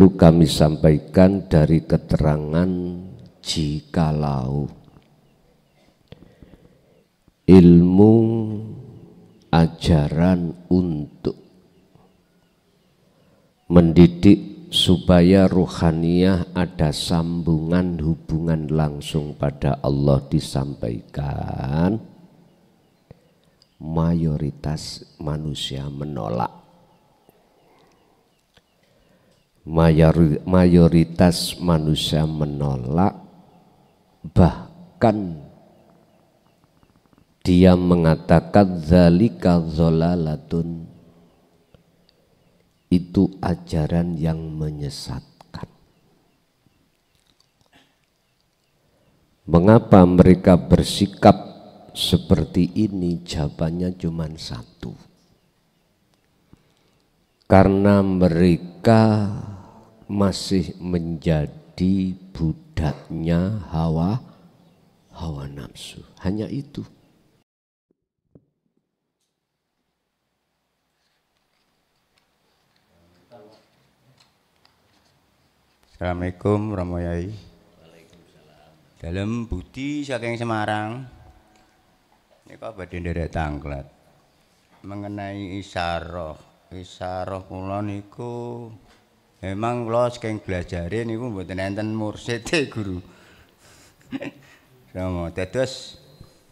perlu kami sampaikan dari keterangan jikalau ilmu ajaran untuk mendidik supaya ruhaniyah ada sambungan hubungan langsung pada Allah disampaikan, mayoritas manusia menolak. Mayoritas manusia menolak, bahkan dia mengatakan dzalika dhalalatun, itu ajaran yang menyesatkan. Mengapa mereka bersikap seperti ini? Jawabannya cuma satu. Karena mereka masih menjadi budaknya hawa nafsu. Hanya itu. Assalamualaikum Romoyai. Dalam Budi saking Semarang ini kok badhe nderek tanglet mengenai isyarah kula niku memang kula saking belajare niku mboten enten mursite guru. Sama dados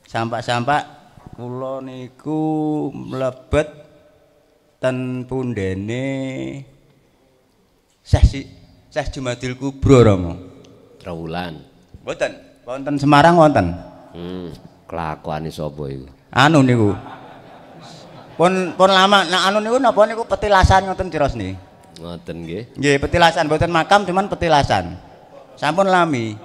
sampak-sampak kula niku mlebet ten pundene Syekh Jumadil Kubro Romo. Trawulan. Mboten, wonten Semarang wonten. Kelakuane sapa iku? Anu niku. Pun lama nah anu niku napa niku petilasan ngoten Ciros niki. Ngoten nggih. Nggih, petilasan mboten makam cuman petilasan. Sampun lami.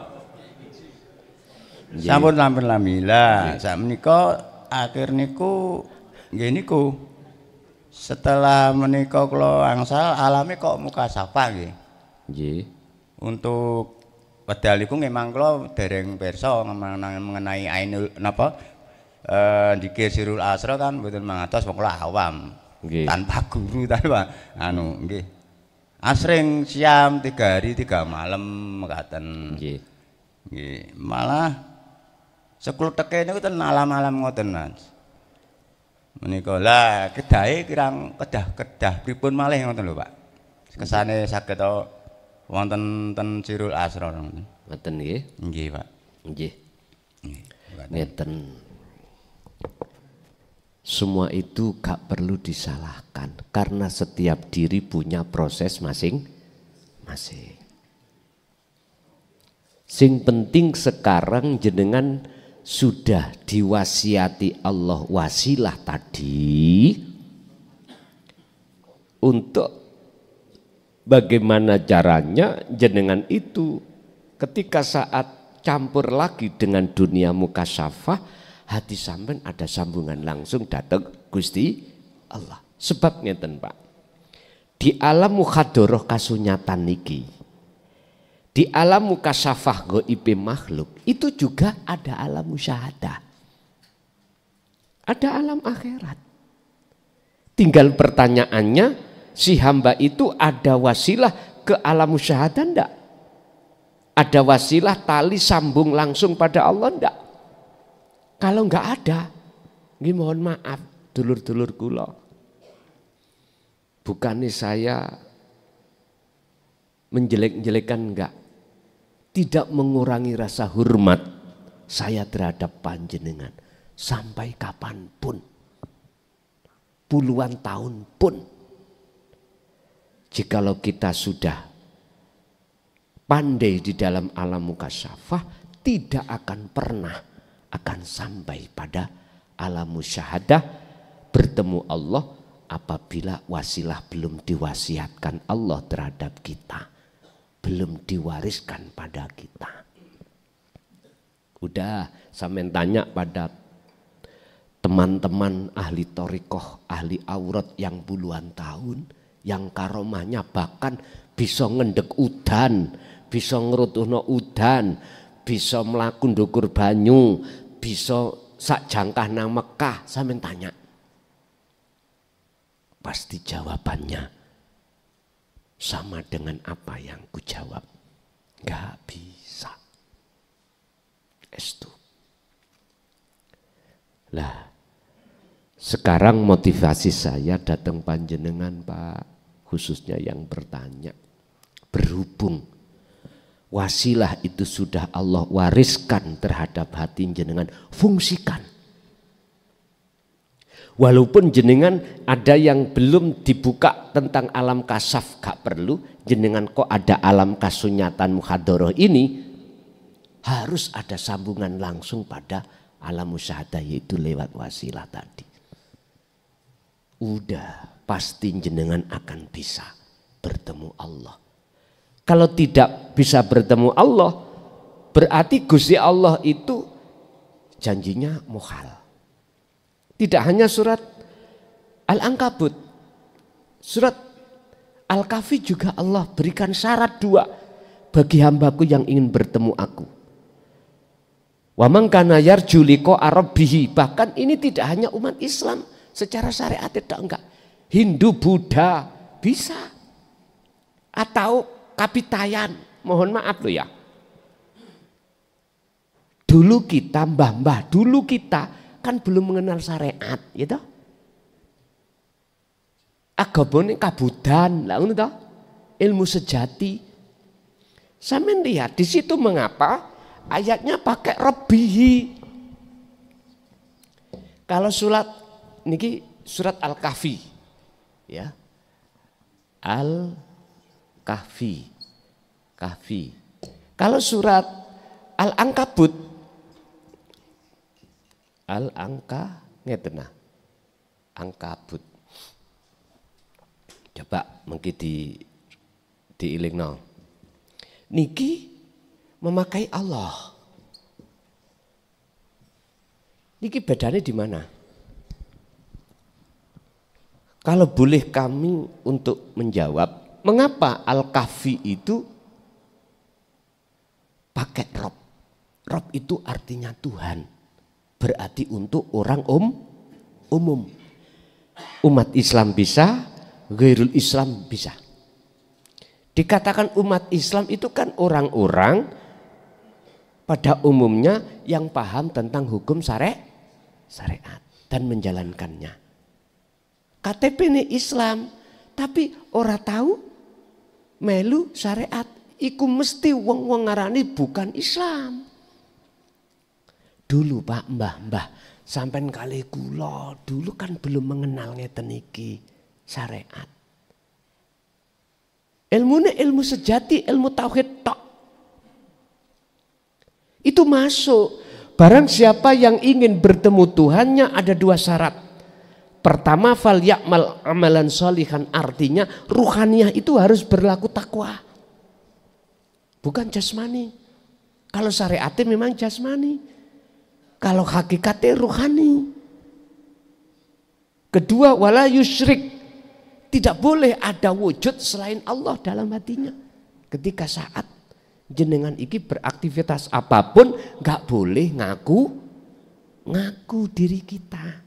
Sampun lami. Lah, sak menika akhir niku nggih niku. Setelah menika kula angsal alami kok muka sapa nggih. Nggih. Untuk wedal iku memang kula dereng pirsa mengenai ainul napa dzikir sirul asra kan mboten mangertos wong kula awam. Nggih. Tanpa guru tanpa anu nggih. Asring siam 3 hari 3 malam mekaten. Nggih. Nggih, malah sekluteke niku ten alam-alam ngoten Mas. Menika lah kedahe kirang kedah pripun malih ngoten lho Pak. Kesane saged wonten ten Sirul Asra ngoten. Ngoten nggih. Nggih, Pak. Nggih. Ngeten. Semua itu gak perlu disalahkan karena setiap diri punya proses masing-masing. Sing penting sekarang jenengan sudah diwasiati Allah wasilah tadi untuk bagaimana caranya jenengan itu ketika saat campur lagi dengan dunia mukasyafah, hati sampean ada sambungan langsung datang Gusti Allah. Sebab ngeten Pak, di alam mukhadoroh kasunyatan niki, di alam mukasyafah goibe makhluk itu juga ada alam musyahadah, ada alam akhirat. Tinggal pertanyaannya, si hamba itu ada wasilah ke alam musyahadah enggak? Ada wasilah tali sambung langsung pada Allah enggak? Kalau enggak ada, nggih mohon maaf dulur-dulur kula. Bukannya saya menjelek-jelekan enggak. Tidak mengurangi rasa hormat saya terhadap panjenengan sampai kapanpun. Puluhan tahun pun. Jikalau kita sudah pandai di dalam alam mukasyafah, tidak akan pernah akan sampai pada alam musyahadah bertemu Allah apabila wasilah belum diwasiatkan Allah terhadap kita, belum diwariskan pada kita. Udah sampean tanya pada teman-teman ahli thariqah, ahli aurat yang puluhan tahun, yang karomahnya bahkan bisa ngendek udan, bisa ngerutuhno udan, bisa melaku ndukur banyu, bisa sak jangkah nang Mekah. Sampeyan tanya, pasti jawabannya sama dengan apa yang kujawab. Gak bisa. Estu. Lah, sekarang motivasi saya datang panjenengan Pak, khususnya yang bertanya. Berhubung wasilah itu sudah Allah wariskan terhadap hati jenengan, fungsikan. Walaupun jenengan ada yang belum dibuka tentang alam kasaf, gak perlu. Jenengan kok ada alam kasunyatan muhadoroh ini, harus ada sambungan langsung pada alam musyahadah, yaitu lewat wasilah tadi. Udah pasti jenengan akan bisa bertemu Allah. Kalau tidak bisa bertemu Allah, berarti Gusti Allah itu janjinya mukhal. Tidak hanya surat Al-Ankabut, surat Al-Kahfi juga Allah berikan syarat 2 bagi hambaku yang ingin bertemu aku. Wa man kana yarju liqa'a rabbih, bahkan ini tidak hanya umat Islam secara syariat, tidak enggak. Hindu, Buddha bisa. Atau Kapitayan, mohon maaf loh ya. Dulu kita, mbah-mbah dulu kita kan belum mengenal syariat, gitu. Agamane kabudan, lah ngono toh. Ilmu sejati. Sampeyan lihat di situ mengapa ayatnya pakai Rabbihi. Kalau surat niki surat Al-Kahfi, ya. Al-Kahfi. Kalau surat Al-Ankabut, ngeten nah. Ankabut. Coba mungkin diilingno. Niki memakai Allah. Niki bedanya di mana? Kalau boleh kami untuk menjawab, mengapa Al-Kahfi itu pakai Rob? Rob itu artinya Tuhan. Berarti untuk orang umum. Umat Islam bisa, ghairul Islam bisa. Dikatakan umat Islam itu kan orang-orang pada umumnya yang paham tentang hukum syariat dan menjalankannya. KTP ini Islam, tapi ora tahu melu syariat. Iku mesti wong-wong ngarani bukan Islam. Dulu Pak, mbah-mbah, sampean kali kula dulu kan belum mengenal ngeten iki syariat. Ilmunya ilmu sejati, ilmu tauhid tok. Itu masuk. Barang siapa yang ingin bertemu Tuhannya ada 2 syarat. Pertama, fal ya'mal amalan sholihan, artinya ruhaniyah itu harus berlaku takwa. Bukan jasmani. Kalau syariatnya memang jasmani. Kalau hakikatnya ruhani. Kedua, wala yusyrik. Tidak boleh ada wujud selain Allah dalam hatinya. Ketika saat jenengan iki beraktivitas apapun, gak boleh ngaku diri kita.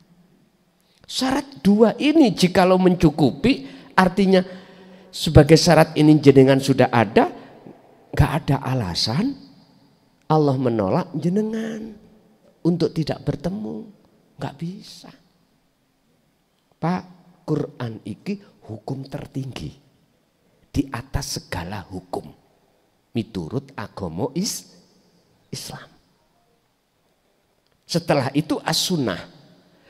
Syarat 2 ini jikalau mencukupi, artinya sebagai syarat ini jenengan sudah ada, gak ada alasan Allah menolak jenengan untuk tidak bertemu. Gak bisa. Pak, Quran iki hukum tertinggi di atas segala hukum miturut agama Islam. Setelah itu as-sunnah.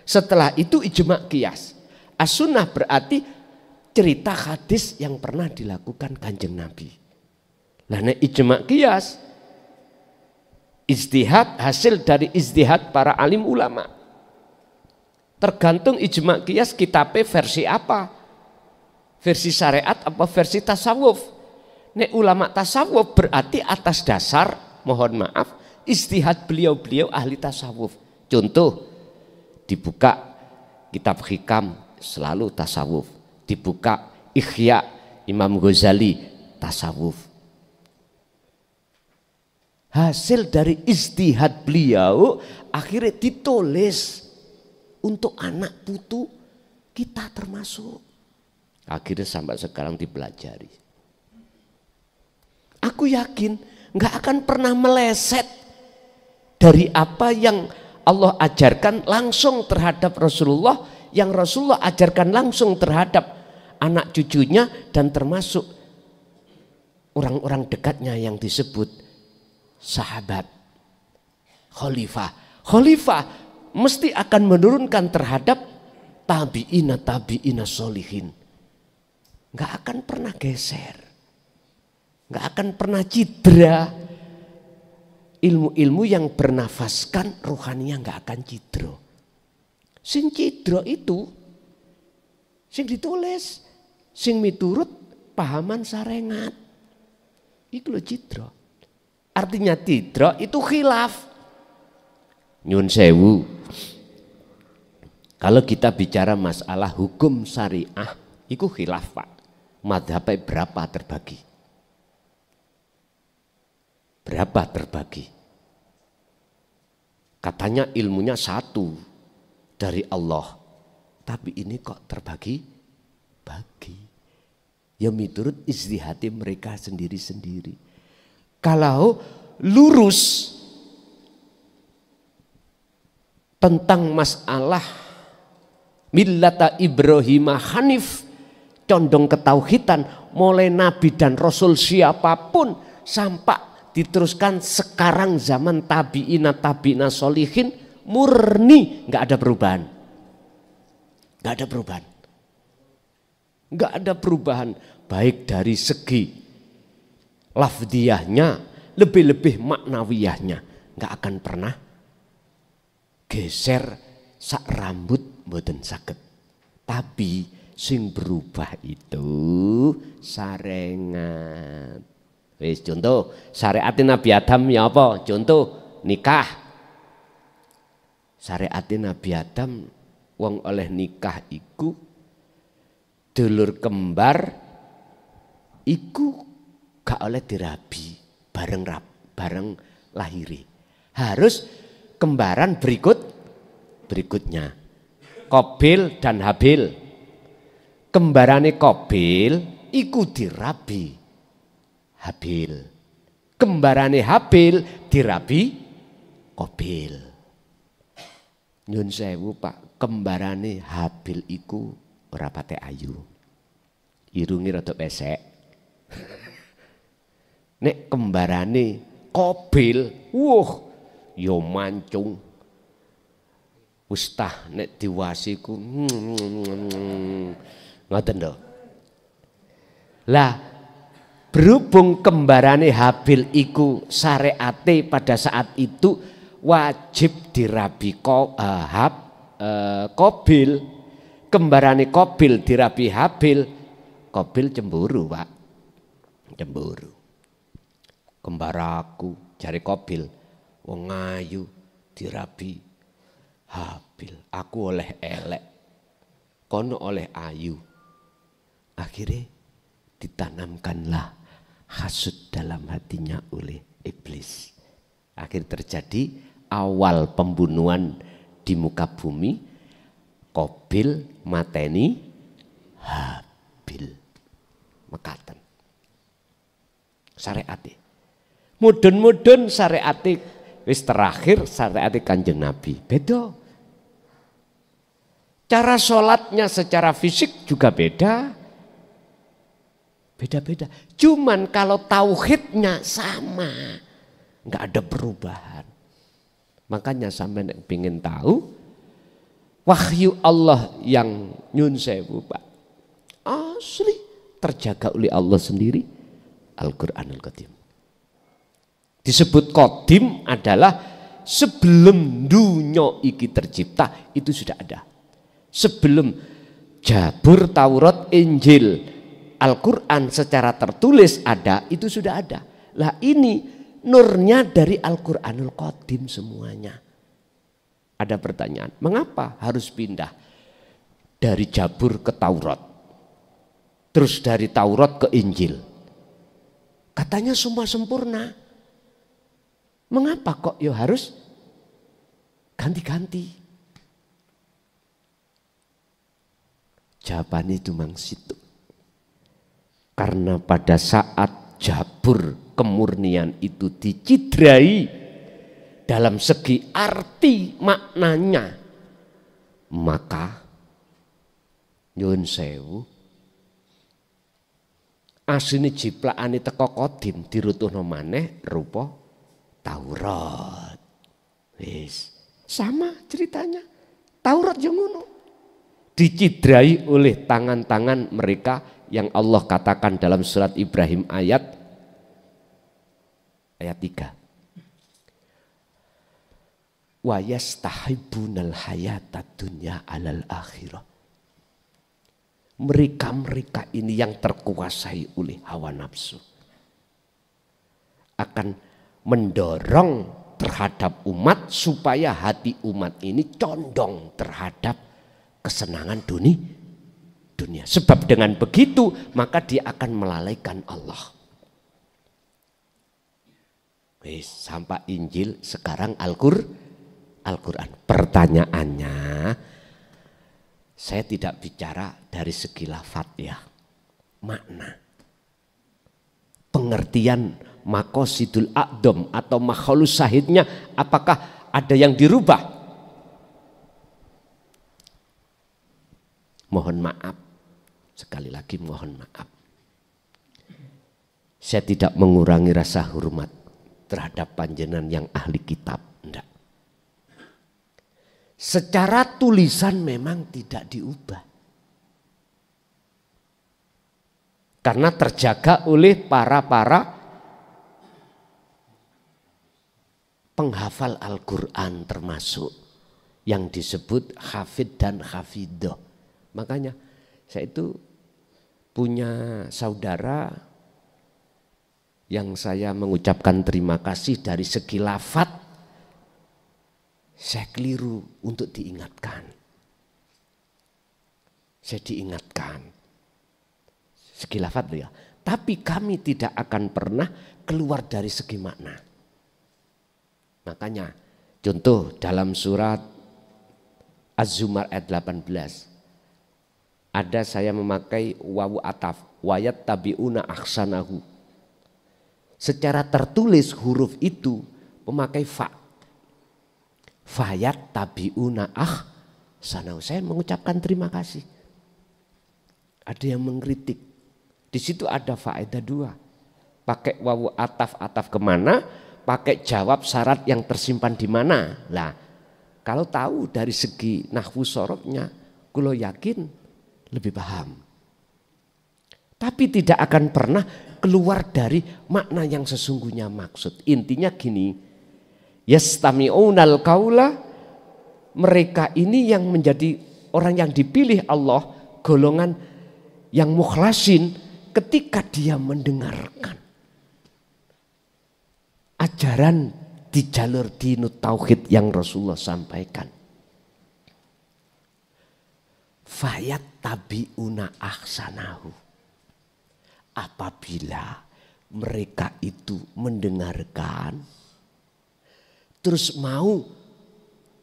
Setelah itu ijma' qiyas. As-sunnah berarti cerita hadis yang pernah dilakukan Kanjeng Nabi. Nah, ijma' qiyas, ijtihad, hasil dari ijtihad para alim ulama. Tergantung ijma' qiyas kitabnya versi apa? Versi syariat apa versi tasawuf? Nek ulama tasawuf berarti atas dasar, mohon maaf, ijtihad beliau-beliau ahli tasawuf. Contoh, dibuka kitab Hikam selalu tasawuf. Dibuka Ihya Imam Ghazali tasawuf. Hasil dari ijtihad beliau akhirnya ditulis untuk anak putu kita termasuk. Akhirnya sampai sekarang dipelajari. Aku yakin nggak akan pernah meleset dari apa yang Allah ajarkan langsung terhadap Rasulullah, yang Rasulullah ajarkan langsung terhadap anak cucunya, dan termasuk orang-orang dekatnya yang disebut sahabat. Khalifah mesti akan menurunkan terhadap tabi'ina solihin. Nggak akan pernah geser, nggak akan pernah cedera. Ilmu-ilmu yang bernafaskan rohaninya nggak akan cidro. Sing cidro itu sing ditulis, sing miturut pahaman sarengat. Iku lho cidro. Artinya cidro itu khilaf. Nyun sewu. Kalau kita bicara masalah hukum syariah, itu khilaf Pak. Madhabnya berapa terbagi? Berapa terbagi? Katanya ilmunya satu dari Allah, tapi ini kok terbagi-bagi. Ya miturut ijtihad mereka sendiri-sendiri. Kalau lurus tentang masalah millata Ibrahim Hanif, condong ketauhidan, mulai Nabi dan Rasul siapapun sampai diteruskan sekarang zaman tabi'ina solihin, murni nggak ada perubahan, nggak ada perubahan, nggak ada perubahan, baik dari segi lafdiyahnya, lebih-lebih maknawiyahnya, nggak akan pernah geser sak rambut mboten saged. Tapi sing berubah itu sarengat. Wis contoh syariat Nabi Adam ya apa? Contoh nikah. Syariat Nabi Adam wong oleh nikah iku dulur kembar iku gak oleh dirabi bareng lahiri. Harus kembaran berikutnya. Qabil dan Habil. Kembarane Qabil iku dirabi Habil. Kembarane Habil dirabi Qabil. Nyun sewu Pak, kembarane Habil iku ora pate ayu. Irunge rada pesek. Nek kembarane Qabil, yo mancung. Ustah nek diwasiku ngoten lho. Lah berhubung kembarane Habil iku syariate pada saat itu wajib dirabi Qabil. Kembarane Qabil dirabi Habil, Qabil cemburu Pak. Cemburu. Kembaraku jare Qabil wong ayu dirabi Habil, aku oleh elek, kono oleh ayu. Akhirnya ditanamkanlah hasud dalam hatinya oleh iblis. Akhir terjadi awal pembunuhan di muka bumi, Qabil mateni Habil. Mekaten syariate. Mudun-mudun syariate wis terakhir syariate Kanjeng Nabi. Beda. Cara sholatnya secara fisik juga beda. Beda-beda. Cuman kalau tauhidnya sama, nggak ada perubahan. Makanya sampai pengen tahu wahyu Allah yang nyun sewu Pak, asli terjaga oleh Allah sendiri, Al-Qur'anul Qadim. Disebut Qadim adalah sebelum dunia iki tercipta itu sudah ada. Sebelum Jabur, Taurat, Injil, Al-Quran secara tertulis ada, itu sudah ada. Lah ini nurnya dari Al-Quranul Qadim semuanya. Ada pertanyaan, mengapa harus pindah dari Jabur ke Taurat? Terus dari Taurat ke Injil? Katanya semua sempurna. Mengapa kok ya harus ganti-ganti? Jawabannya itu mang situ. Karena pada saat jabur kemurnian itu dicidrai dalam segi arti maknanya, maka nyuwun sewu asline jiplakane teko Qadim dirutuhno maneh rupa Taurat. Wis, sama ceritanya. Taurat yang ngono. Dicidrai oleh tangan-tangan mereka yang Allah katakan dalam surat Ibrahim ayat 3. Wa yastahibbunal hayatad dunya 'alal akhirah. Mereka-mereka ini yang terkuasai oleh hawa nafsu akan mendorong terhadap umat supaya hati umat ini condong terhadap kesenangan dunia. Sebab dengan begitu maka dia akan melalaikan Allah. Wis, sampai Injil, sekarang Al-Quran. Pertanyaannya, saya tidak bicara dari segi lafaz ya, makna. Pengertian maqasidul a'dham atau makhlus syahidnya, apakah ada yang dirubah? Mohon maaf, sekali lagi mohon maaf. Saya tidak mengurangi rasa hormat terhadap panjenengan yang ahli kitab, enggak. Secara tulisan memang tidak diubah. Karena terjaga oleh para penghafal Al-Quran, termasuk yang disebut hafid dan hafidah. Makanya saya itu punya saudara yang saya mengucapkan terima kasih dari segi lafadz. Saya keliru untuk diingatkan. Saya diingatkan. Segi lafadz ya. Tapi kami tidak akan pernah keluar dari segi makna. Makanya contoh dalam surat Az-Zumar ayat 18. Ada saya memakai wawu ataf. Wayat tabi'una ahsanahu. Secara tertulis huruf itu memakai fa. Fayat tabi'una ahsanahu. Saya mengucapkan terima kasih. Ada yang mengkritik. Di situ ada faedah 2. Pakai wawu ataf kemana? Pakai jawab syarat yang tersimpan di mana? Lah, kalau tahu dari segi nahwu sorobnya, kulo yakin lebih paham. Tapi tidak akan pernah keluar dari makna yang sesungguhnya maksud. Intinya gini, yastami'unal qaula, mereka ini yang menjadi orang yang dipilih Allah, golongan yang mukhlasin ketika dia mendengarkan ajaran di jalur dinut tauhid yang Rasulullah sampaikan. Fayat tabi'una ahsanahu. Apabila mereka itu mendengarkan terus mau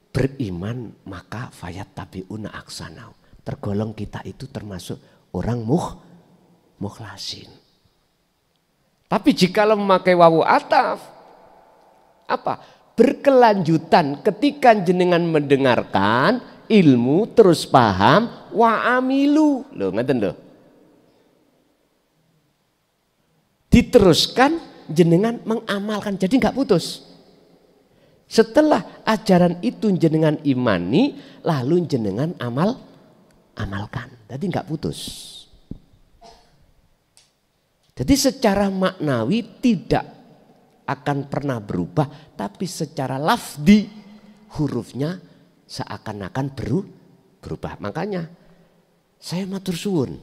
beriman, maka fayat tabi'una ahsanahu. Tergolong kita itu termasuk orang mukhlasin. Tapi jika memakai wawu ataf, apa? Berkelanjutan ketika jenengan mendengarkan ilmu terus paham wa amilu. Loh, ngeten loh. Diteruskan jenengan mengamalkan, jadi nggak putus. Setelah ajaran itu jenengan imani, lalu jenengan amalkan. Jadi nggak putus. Jadi secara maknawi tidak akan pernah berubah, tapi secara lafdi hurufnya seakan-akan berubah. Makanya saya matur suwun,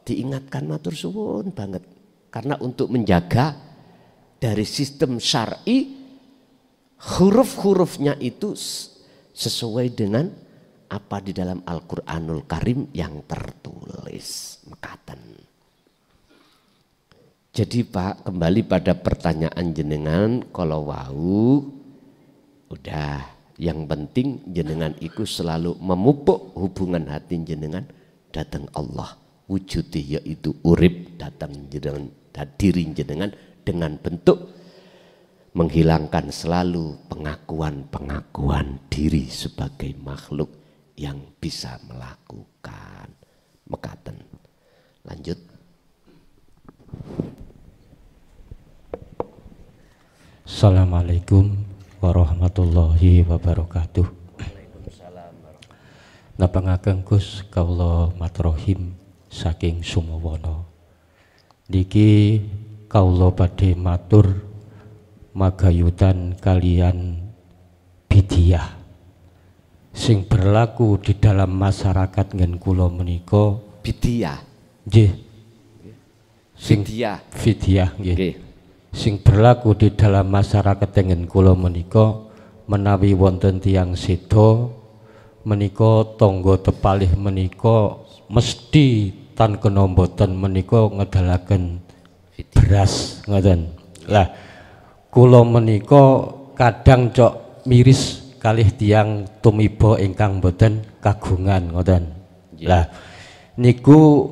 diingatkan matur suwun banget. Karena untuk menjaga dari sistem syar'i, huruf-hurufnya itu sesuai dengan apa di dalam Al-Quranul Karim yang tertulis. Mekaten. Jadi Pak, kembali pada pertanyaan jenengan, kalau wau udah, yang penting jenengan iku selalu memupuk hubungan hati jenengan datang Allah. Wujudnya yaitu urip datang jenengan dan diri jenengan dengan bentuk menghilangkan selalu pengakuan diri sebagai makhluk yang bisa melakukan. Mekaten. Lanjut. Assalamualaikum warahmatullahi wabarakatuh. Napangaken Gus kawula matrohim saking Sumawana. Niki kawula badhe matur magayutan kalian bidiyah sing berlaku di dalam masyarakat ngen kula menika. Bidiyah. Nggih. Sing Bidiyah nggih. Nggih. Sing berlaku di dalam masyarakat ngen kula menika menawi wonten tiyang seda menika tangga tepalih menika mesti tan kena mboten menika ngedalaken beras ngoten. Lah kula menika kadang cok miris kalih tiyang tumiba ingkang boten kagungan ngoten. Lah niku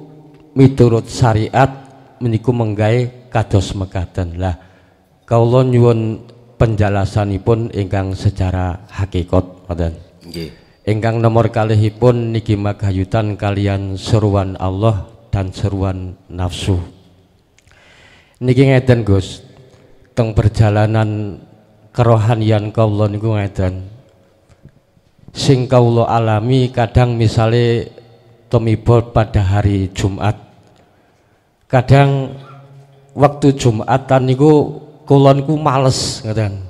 miturut syariat meniku menggawe kados mekaten. Lah kawula nyuwun penjelasanipun ingkang secara hakikat ngoten. Nggih. Ingkang nomor kalihipun niki magayutan kalian seruan Allah dan seruan nafsu. Niki ngeten Gus, teng perjalanan kerohanian kawula niku ngeten. Sing kawula alami kadang misale tumiba pada hari Jumat. Kadang waktu Jumatan niku kula niku males ngeten.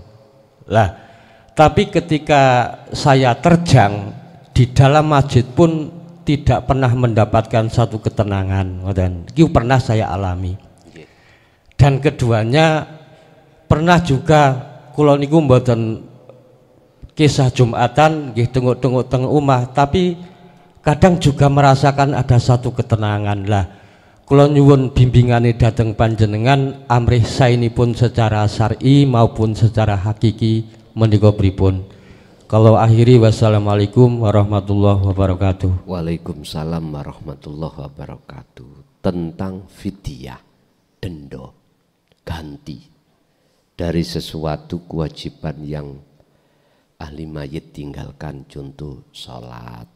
Lah, tapi ketika saya terjang di dalam masjid pun tidak pernah mendapatkan satu ketenangan ngoten. Iki pernah saya alami. Dan keduanya pernah juga kula niku mboten kisah Jumatan nggih tengok-tengok teng omah, tapi kadang juga merasakan ada satu ketenangan. Lah kula nyuwun bimbingane dhateng panjenengan amrih saenipun secara syar'i maupun secara hakiki menika pripun. Kalau akhiri wassalamualaikum warahmatullahi wabarakatuh. Waalaikumsalam warahmatullahi wabarakatuh. Tentang fidyah, denda, ganti dari sesuatu kewajiban yang ahli mayit tinggalkan, contoh sholat.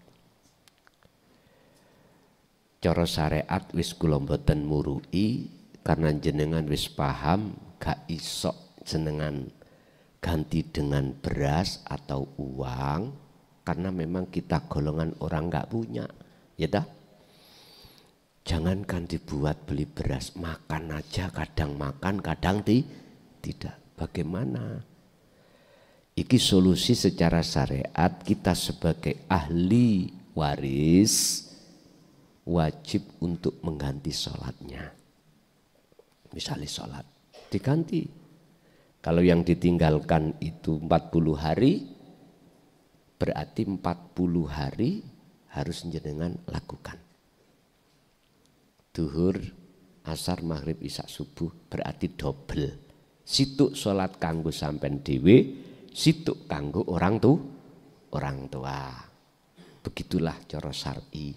Cara syariat wis kula mboten murui karena jenengan wis paham gak iso jenengan ganti dengan beras atau uang karena memang kita golongan orang gak punya, ya dah. Jangankan dibuat beli beras, makan aja kadang makan kadang tidak. Bagaimana? Iki solusi secara syariat kita sebagai ahli waris wajib untuk mengganti sholatnya. Misalnya sholat diganti. Kalau yang ditinggalkan itu 40 hari, berarti 40 hari harus jenengan lakukan. Duhur, asar, maghrib, isya, subuh berarti double. Situk sholat kanggo sampean dhewe, situk kanggo orang tua. Begitulah cara syar'i.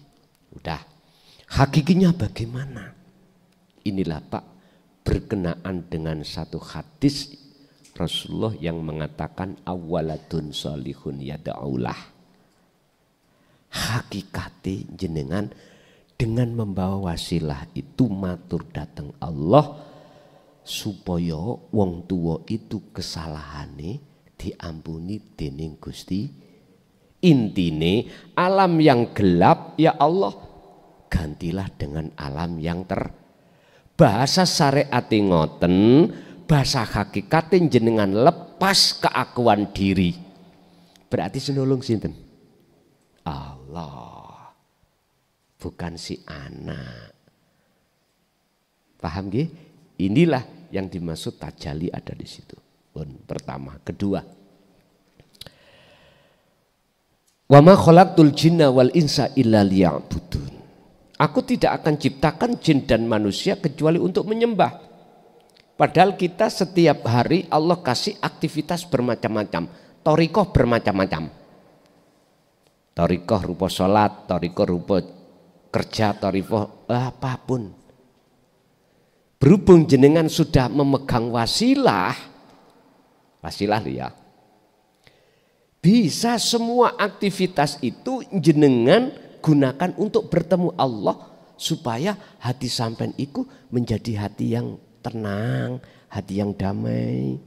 Udah. Hakikinya bagaimana? Inilah Pak, berkenaan dengan satu hadis Rasulullah yang mengatakan awaladun salihun yada'ulah. Hakikate jenengan dengan membawa wasilah itu matur datang Allah supaya wong tua itu kesalahane diampuni dening Gusti. Intine alam yang gelap ya Allah gantilah dengan alam yang bahasa syariat ngoten, bahasa hakikatin jenengan lepas keakuan diri. Berarti senolong sinten? Allah. Bukan si anak. Paham nggih? Inilah yang dimaksud tajali ada di situ. Pertama, kedua. Wa ma khalaqtul jinna wal insa illa liya'budun. Aku tidak akan ciptakan jin dan manusia kecuali untuk menyembah. Padahal kita setiap hari Allah kasih aktivitas bermacam-macam. Thariqah bermacam-macam. Thariqah rupa sholat, thariqah rupa kerja, thariqah apapun. Berhubung jenengan sudah memegang wasilah ya, bisa semua aktivitas itu jenengan gunakan untuk bertemu Allah, supaya hati sampean iku menjadi hati yang tenang, hati yang damai.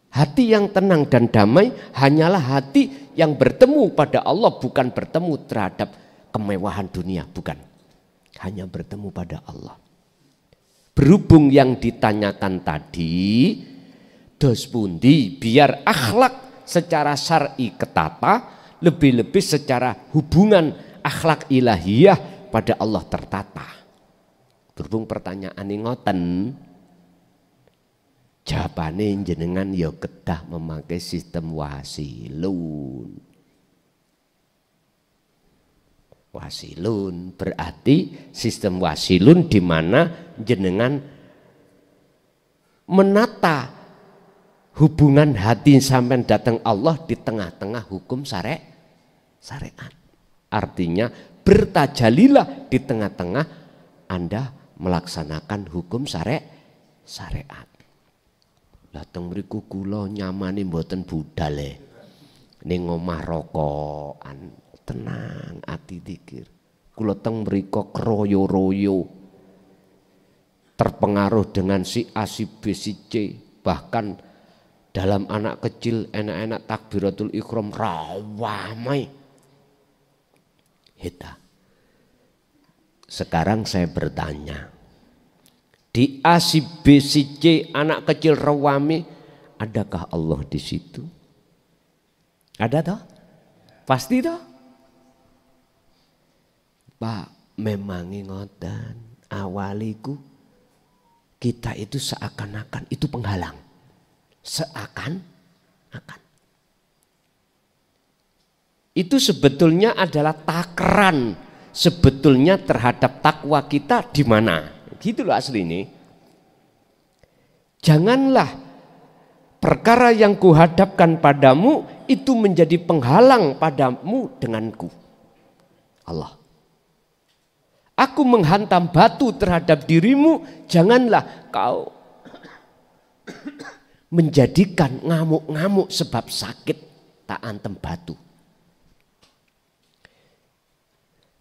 Hati yang tenang dan damai hanyalah hati yang bertemu pada Allah, bukan bertemu terhadap kemewahan dunia, bukan. Hanya bertemu pada Allah. Berhubung yang ditanyakan tadi, dos pundi biar akhlak secara syar'i ketata, lebih-lebih secara hubungan akhlak ilahiyah pada Allah tertata. Berhubung pertanyaan ini ngoten, jawabannya jenengan ya kedah memakai sistem wasilun. Wasilun berarti sistem wasilun di mana jenengan menata hubungan hati sampai datang Allah di tengah-tengah hukum syariat. Artinya bertajalilah di tengah-tengah Anda melaksanakan hukum syariat. Dateng mriku kula nyamani mboten budal ning omah rokokan. Tenang, ati dikir. Kula teng mriko kroyo-royo, terpengaruh dengan si A, si B, si C. Bahkan dalam anak kecil enak-enak takbiratul ikhram rawamai. Hita. Sekarang saya bertanya, di A, si B, si C, anak kecil rawami, adakah Allah di situ? Ada toh? Pasti toh? Pak, memangi ngoten, awaliku kita itu seakan-akan itu penghalang. Seakan-akan. Itu sebetulnya adalah takaran sebetulnya terhadap takwa kita di mana. Gitu loh asli ini. Janganlah perkara yang kuhadapkan padamu itu menjadi penghalang padamu denganku. Allah. Aku menghantam batu terhadap dirimu, janganlah kau menjadikan ngamuk-ngamuk sebab sakit tak antem batu.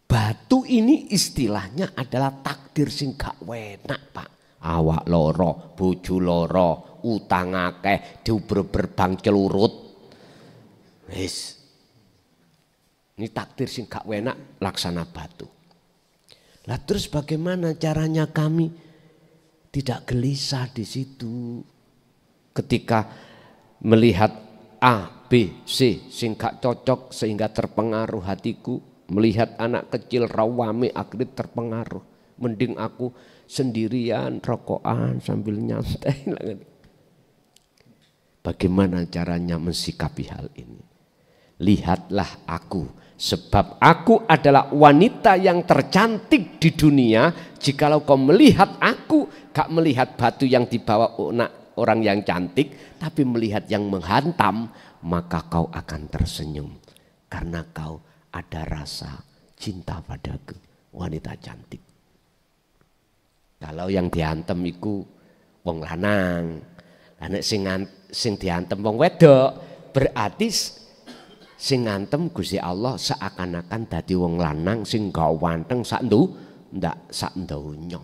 Batu ini istilahnya adalah takdir sing gak wenak, Pak. Awak loro, bojo loro, utang akeh, diuber-uber bang celurut. Wis. Ini takdir sing gak wenak laksana batu. Lah terus bagaimana caranya kami tidak gelisah di situ ketika melihat A, B, C sing gak cocok sehingga terpengaruh hatiku, melihat anak kecil rawame akhirnya terpengaruh. Mending aku sendirian rokokan sambil nyantai. Bagaimana caranya mensikapi hal ini? Lihatlah aku. Sebab aku adalah wanita yang tercantik di dunia. Jikalau kau melihat aku, gak melihat batu yang dibawa orang yang cantik, tapi melihat yang menghantam, maka kau akan tersenyum. Karena kau ada rasa cinta padaku, wanita cantik. Kalau yang diantem iku wong lanang, nek sing diantem wong wedok, berarti sing ngantem Gusti Allah seakan-akan dadi wong lanang sing gak wanteng sak donya.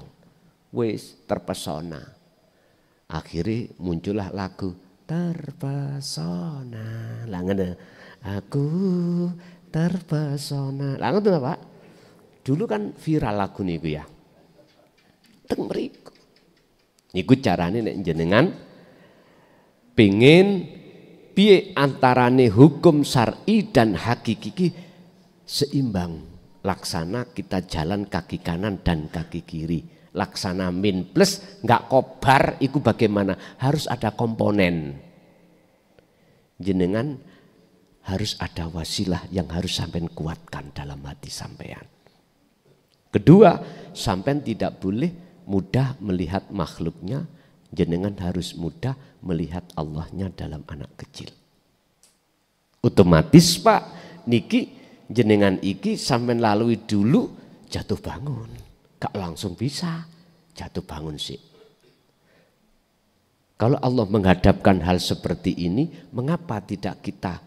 Wis terpesona. Akhirnya muncullah lagu terpesona. Lah ngene. Aku terpesona. Lah ngoten Pak. Dulu kan viral lagu niku ya. Teng mriku. Niku carane nek jenengan pengin piye antarane hukum syar'i dan hakiki seimbang. Laksana kita jalan kaki kanan dan kaki kiri. Laksana min plus nggak kobar itu bagaimana? Harus ada komponen. Jenengan harus ada wasilah yang harus sampean kuatkan dalam hati sampean. Kedua, sampean tidak boleh mudah melihat makhluknya. Jenengan harus mudah melihat Allahnya dalam anak kecil. Otomatis Pak, niki jenengan iki sampean lalui dulu jatuh bangun. Gak langsung bisa. jatuh bangun sih. Kalau Allah menghadapkan hal seperti ini, mengapa tidak kita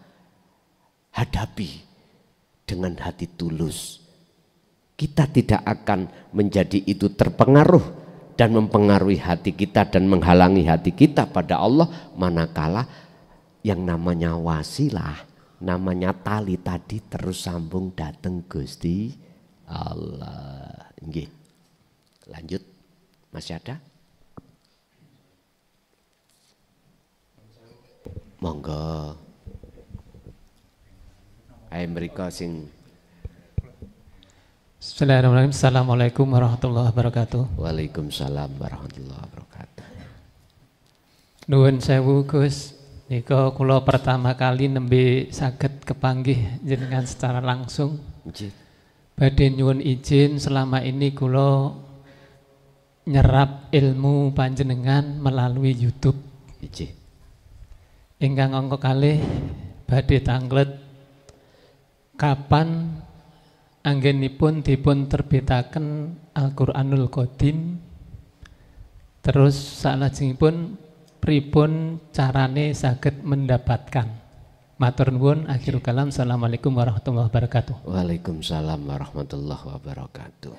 hadapi dengan hati tulus? Kita tidak akan menjadi itu terpengaruh dan mempengaruhi hati kita dan menghalangi hati kita pada Allah, manakala yang namanya wasilah, namanya tali tadi terus sambung datang Gusti Allah. Nggih. Lanjut. Masih ada? Monggo. Ayo mriko sing. Bismillahirrahmanirrahim. Assalamualaikum warahmatullahi wabarakatuh. Waalaikumsalam warahmatullahi wabarakatuh. Nuwun sewu Gus. Nika kula pertama kali nembe saged kepanggih jenengan secara langsung. Nggih. Badhe nyuwun izin selama ini kula nyerap ilmu panjenengan melalui YouTube. Nggih. Ingkang angka kalih badhe tanglet kapan anggenipun dipun terbitaken Al-Qur'anul Qadim, terus salajengipun pripun carane saged mendapatkan. Matur nuwun, akhirul kalam. Assalamualaikum warahmatullahi wabarakatuh. Waalaikumsalam warahmatullahi wabarakatuh.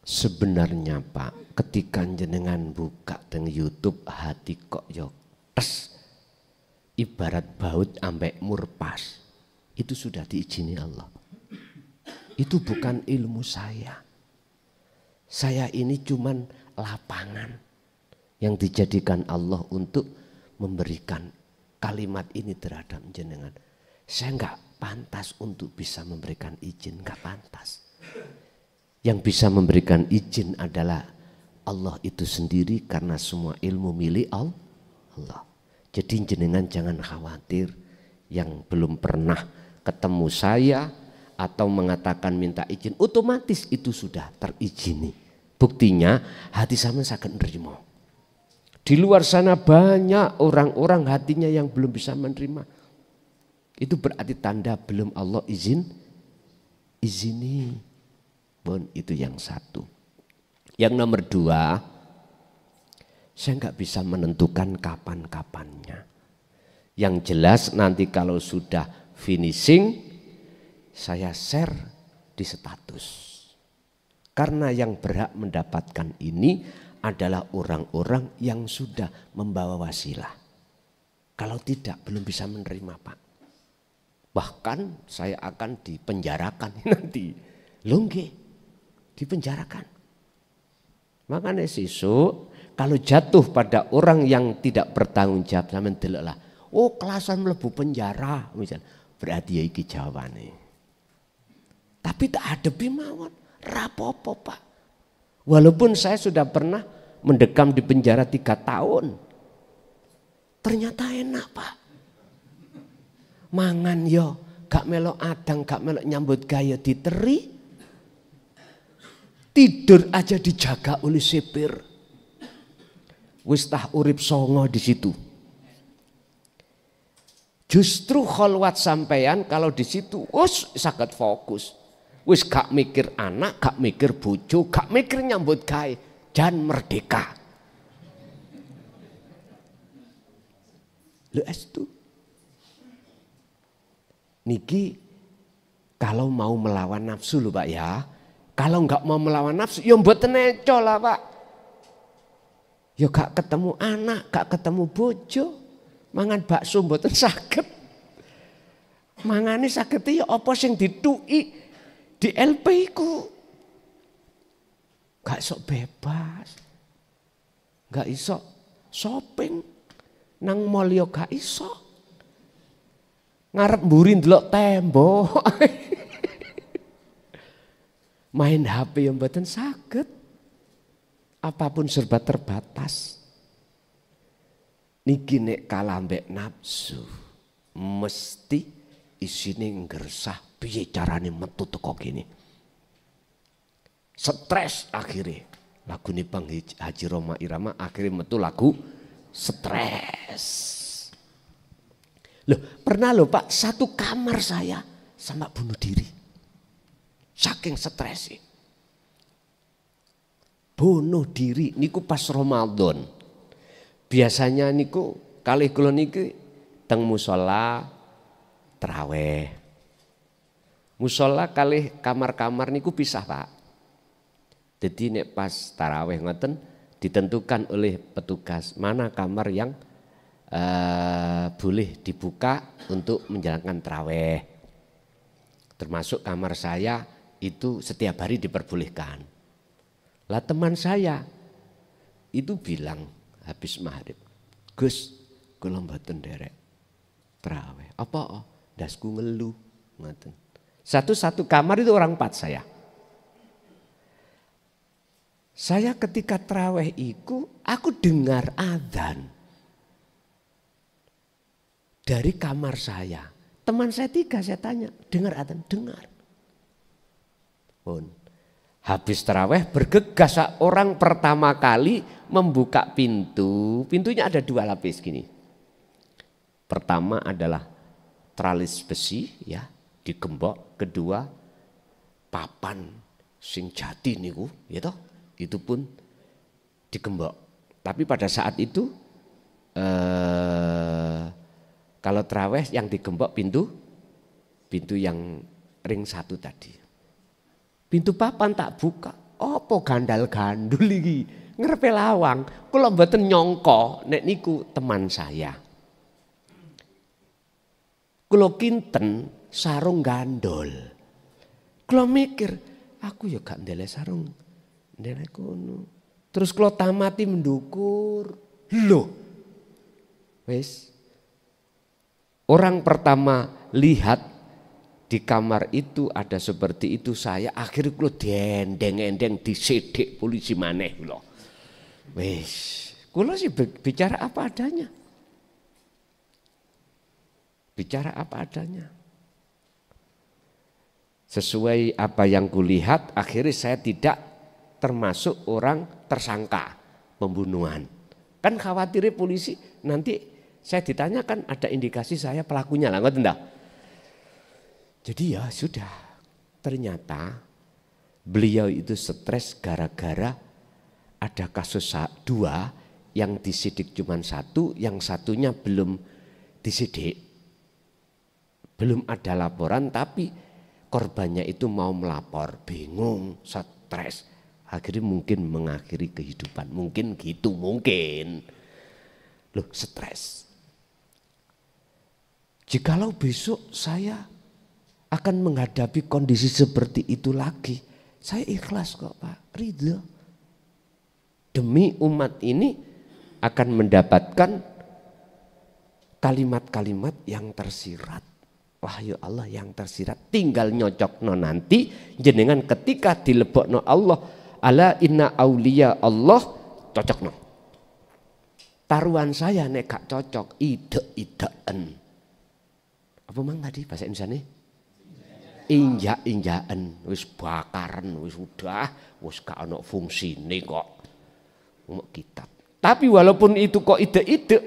Sebenarnya Pak, ketika jenengan buka teng YouTube, hati kok yo tes. Ibarat baut ambek murpas, itu sudah diizini Allah. Itu bukan ilmu saya. Saya ini cuman lapangan yang dijadikan Allah untuk memberikan kalimat ini terhadap jenengan. Saya enggak pantas untuk bisa memberikan izin, enggak pantas. Yang bisa memberikan izin adalah Allah itu sendiri, karena semua ilmu milik Allah. Jadi jenengan jangan khawatir yang belum pernah ketemu saya atau mengatakan minta izin, otomatis itu sudah terizini. Buktinya hati sama saged nerima. Di luar sana banyak orang-orang hatinya yang belum bisa menerima. Itu berarti tanda belum Allah izini. Bon, itu yang satu. Yang nomor dua, saya nggak bisa menentukan kapan-kapannya. Yang jelas nanti kalau sudah finishing, saya share di status. Karena yang berhak mendapatkan ini adalah orang-orang yang sudah membawa wasilah. Kalau tidak, belum bisa menerima Pak. Bahkan saya akan dipenjarakan nanti. Longge, dipenjarakan. Makanya sesuk kalau jatuh pada orang yang tidak bertanggung jawab, sampeyan deloklah. Oh, kelasan mlebu penjara misal. Berarti ya iki jawabannya. Tapi tak hadepi mawon, rapopo Pak. Walaupun saya sudah pernah mendekam di penjara 3 tahun. Ternyata enak Pak. Mangan yo, gak melok adang, gak melok nyambut gaya diteri. Tidur aja dijaga oleh sipir. Wis tah urip songo di situ. Justru kholwat sampeyan kalau di situ wis saged fokus. Wis gak mikir anak, gak mikir bojo, gak mikir nyambut gawe, jan merdeka. Lho estu. Niki kalau mau melawan nafsu lho Pak ya. Kalau enggak mau melawan nafsu ya mboten neco lah Pak. Ya gak ketemu anak, gak ketemu bojo. Mangan bakso mboten saged. Mangane saged ya apa sing dituki di LP ku. Gak sok bebas. Gak iso shopping nang mall yo gak iso. Ngarep mburi ndelok tembok. Main HP yang mboten saged. Apapun serba terbatas. Niki nek kalah mbek nafsu, mesti isine ngersah piye carane metu teko kene. Stres akhirnya. Lagu nih Bang Haji Roma Irama akhirnya metu lagu stres. Loh, pernah loh Pak, satu kamar saya sama bunuh diri. Saking stresnya. bunuh diri niku pas Ramadan. Biasanya niku kalih kula niki teng musala traweh. Musala kalih kamar-kamar niku pisah, Pak. Jadi nek pas taraweh ngoten ditentukan oleh petugas mana kamar yang boleh dibuka untuk menjalankan taraweh. Termasuk kamar saya itu setiap hari diperbolehkan. Lah teman saya itu bilang habis maghrib, Gus, kula mboten nderek taraweh. Apa? Dasku ngeluh ngoten. Satu kamar itu orang 4 saya. Saya ketika taraweh iku aku dengar adzan dari kamar saya. Teman saya 3 saya tanya, dengar adzan? Dengar. Pun habis taraweh bergegas orang pertama kali membuka pintu. Pintunya ada 2 lapis gini. Pertama adalah tralis besi ya, digembok. Kedua papan sing jati niku, ya toh. Itu pun digembok. Tapi pada saat itu kalau taraweh yang digembok pintu yang ring 1 tadi. Pintu papan tak buka. Apa gandal-gandul iki? Ngarepe lawang. Kula mboten nyangka nek niku teman saya. Kula kinten sarung gandol. Kula mikir, aku ya gak ndelek sarung. Ndelek kono. Terus kula tamati mendukur. Loh. Wis. Orang pertama lihat di kamar itu ada seperti itu, saya akhirnya kula dendeng-endeng disedek polisi maneh kula. Wis, kula sih bicara apa adanya. Bicara apa adanya. Sesuai apa yang kulihat, akhirnya saya tidak termasuk orang tersangka pembunuhan. Kan khawatirnya polisi nanti saya ditanyakan ada indikasi saya pelakunya lah, ngoten dah. Jadi ya sudah, ternyata beliau itu stres gara-gara ada kasus 2 yang disidik cuma 1, yang satunya belum disidik. Belum ada laporan tapi korbannya itu mau melapor, bingung, stres. Akhirnya mungkin mengakhiri kehidupan, mungkin gitu, mungkin. Loh, stres. Jikalau besok saya akan menghadapi kondisi seperti itu lagi, saya ikhlas kok Pak, ridho. Demi umat ini akan mendapatkan kalimat-kalimat yang tersirat. Wahyu Allah yang tersirat, tinggal nyocokno nanti jenengan ketika dilebokno Allah, ala inna auliya Allah, cocokno. Taruhan saya nek gak cocok, ide-ideen. Apa mang tadi bahasa Indonesia nih? Injak-injakan, wis bakaran, wis udah, wis gak ono fungsine kok. Mau kitab. Tapi walaupun itu kok ide-ide,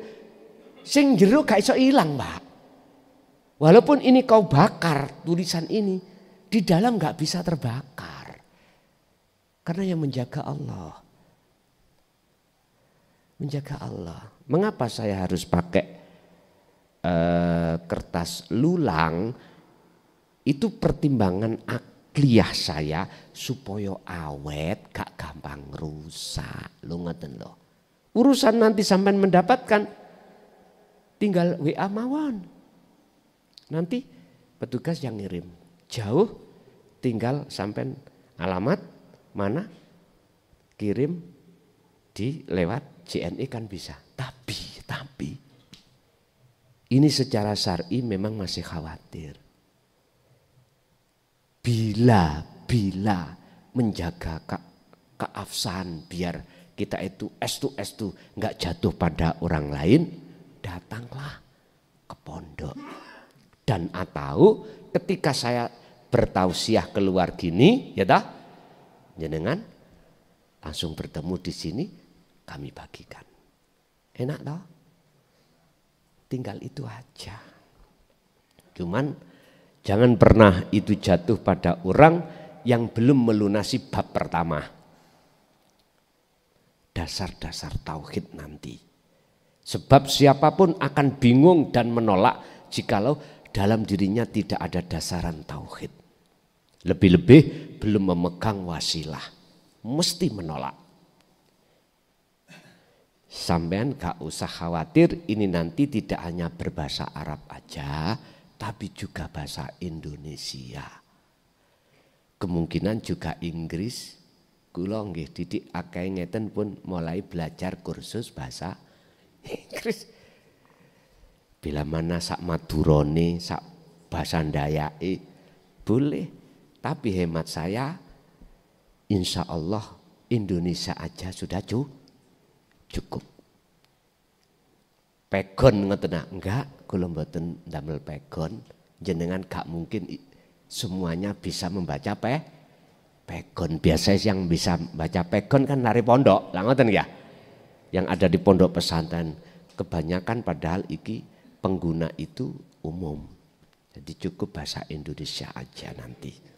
sing jero gak iso ilang, Mbak. Walaupun ini kau bakar tulisan ini, di dalam gak bisa terbakar. Karena yang menjaga Allah. Menjaga Allah. Mengapa saya harus pakai kertas lulang? Itu pertimbangan akliyah saya supaya awet, gak gampang rusak. Lo ngeten lo. Urusan nanti sampean mendapatkan tinggal WA mawon. Nanti petugas yang ngirim. Jauh tinggal sampean alamat mana kirim di lewat JNE kan bisa. Tapi ini secara syar'i memang masih khawatir. Bila menjaga keafsahan biar kita itu estu nggak jatuh pada orang lain, datanglah ke pondok. Dan atau ketika saya bertausiah keluar gini, ya dah, jenengan langsung bertemu di sini, kami bagikan. Enak toh? Tinggal itu aja. Cuman jangan pernah itu jatuh pada orang yang belum melunasi bab pertama. dasar-dasar tauhid nanti. Sebab siapapun akan bingung dan menolak jikalau dalam dirinya tidak ada dasaran tauhid. Lebih-lebih belum memegang wasilah, mesti menolak. Sampean gak usah khawatir, ini nanti tidak hanya berbahasa Arab aja, tapi juga bahasa Indonesia. Kemungkinan juga Inggris. Kula nggih didik akeh ngeten pun mulai belajar kursus bahasa Inggris. Bila mana sak Madurone, sak bahasa Ndayake boleh. Tapi hemat saya, insya Allah Indonesia aja sudah cukup. Pegon ngoten enggak, kula mboten ndamel pegon, jenengan gak mungkin semuanya bisa membaca pegon. Biasa yang bisa baca pegon kan nari pondok, lah ngoten ya. Yang ada di pondok pesantren kebanyakan padahal iki pengguna itu umum. Jadi cukup bahasa Indonesia aja nanti.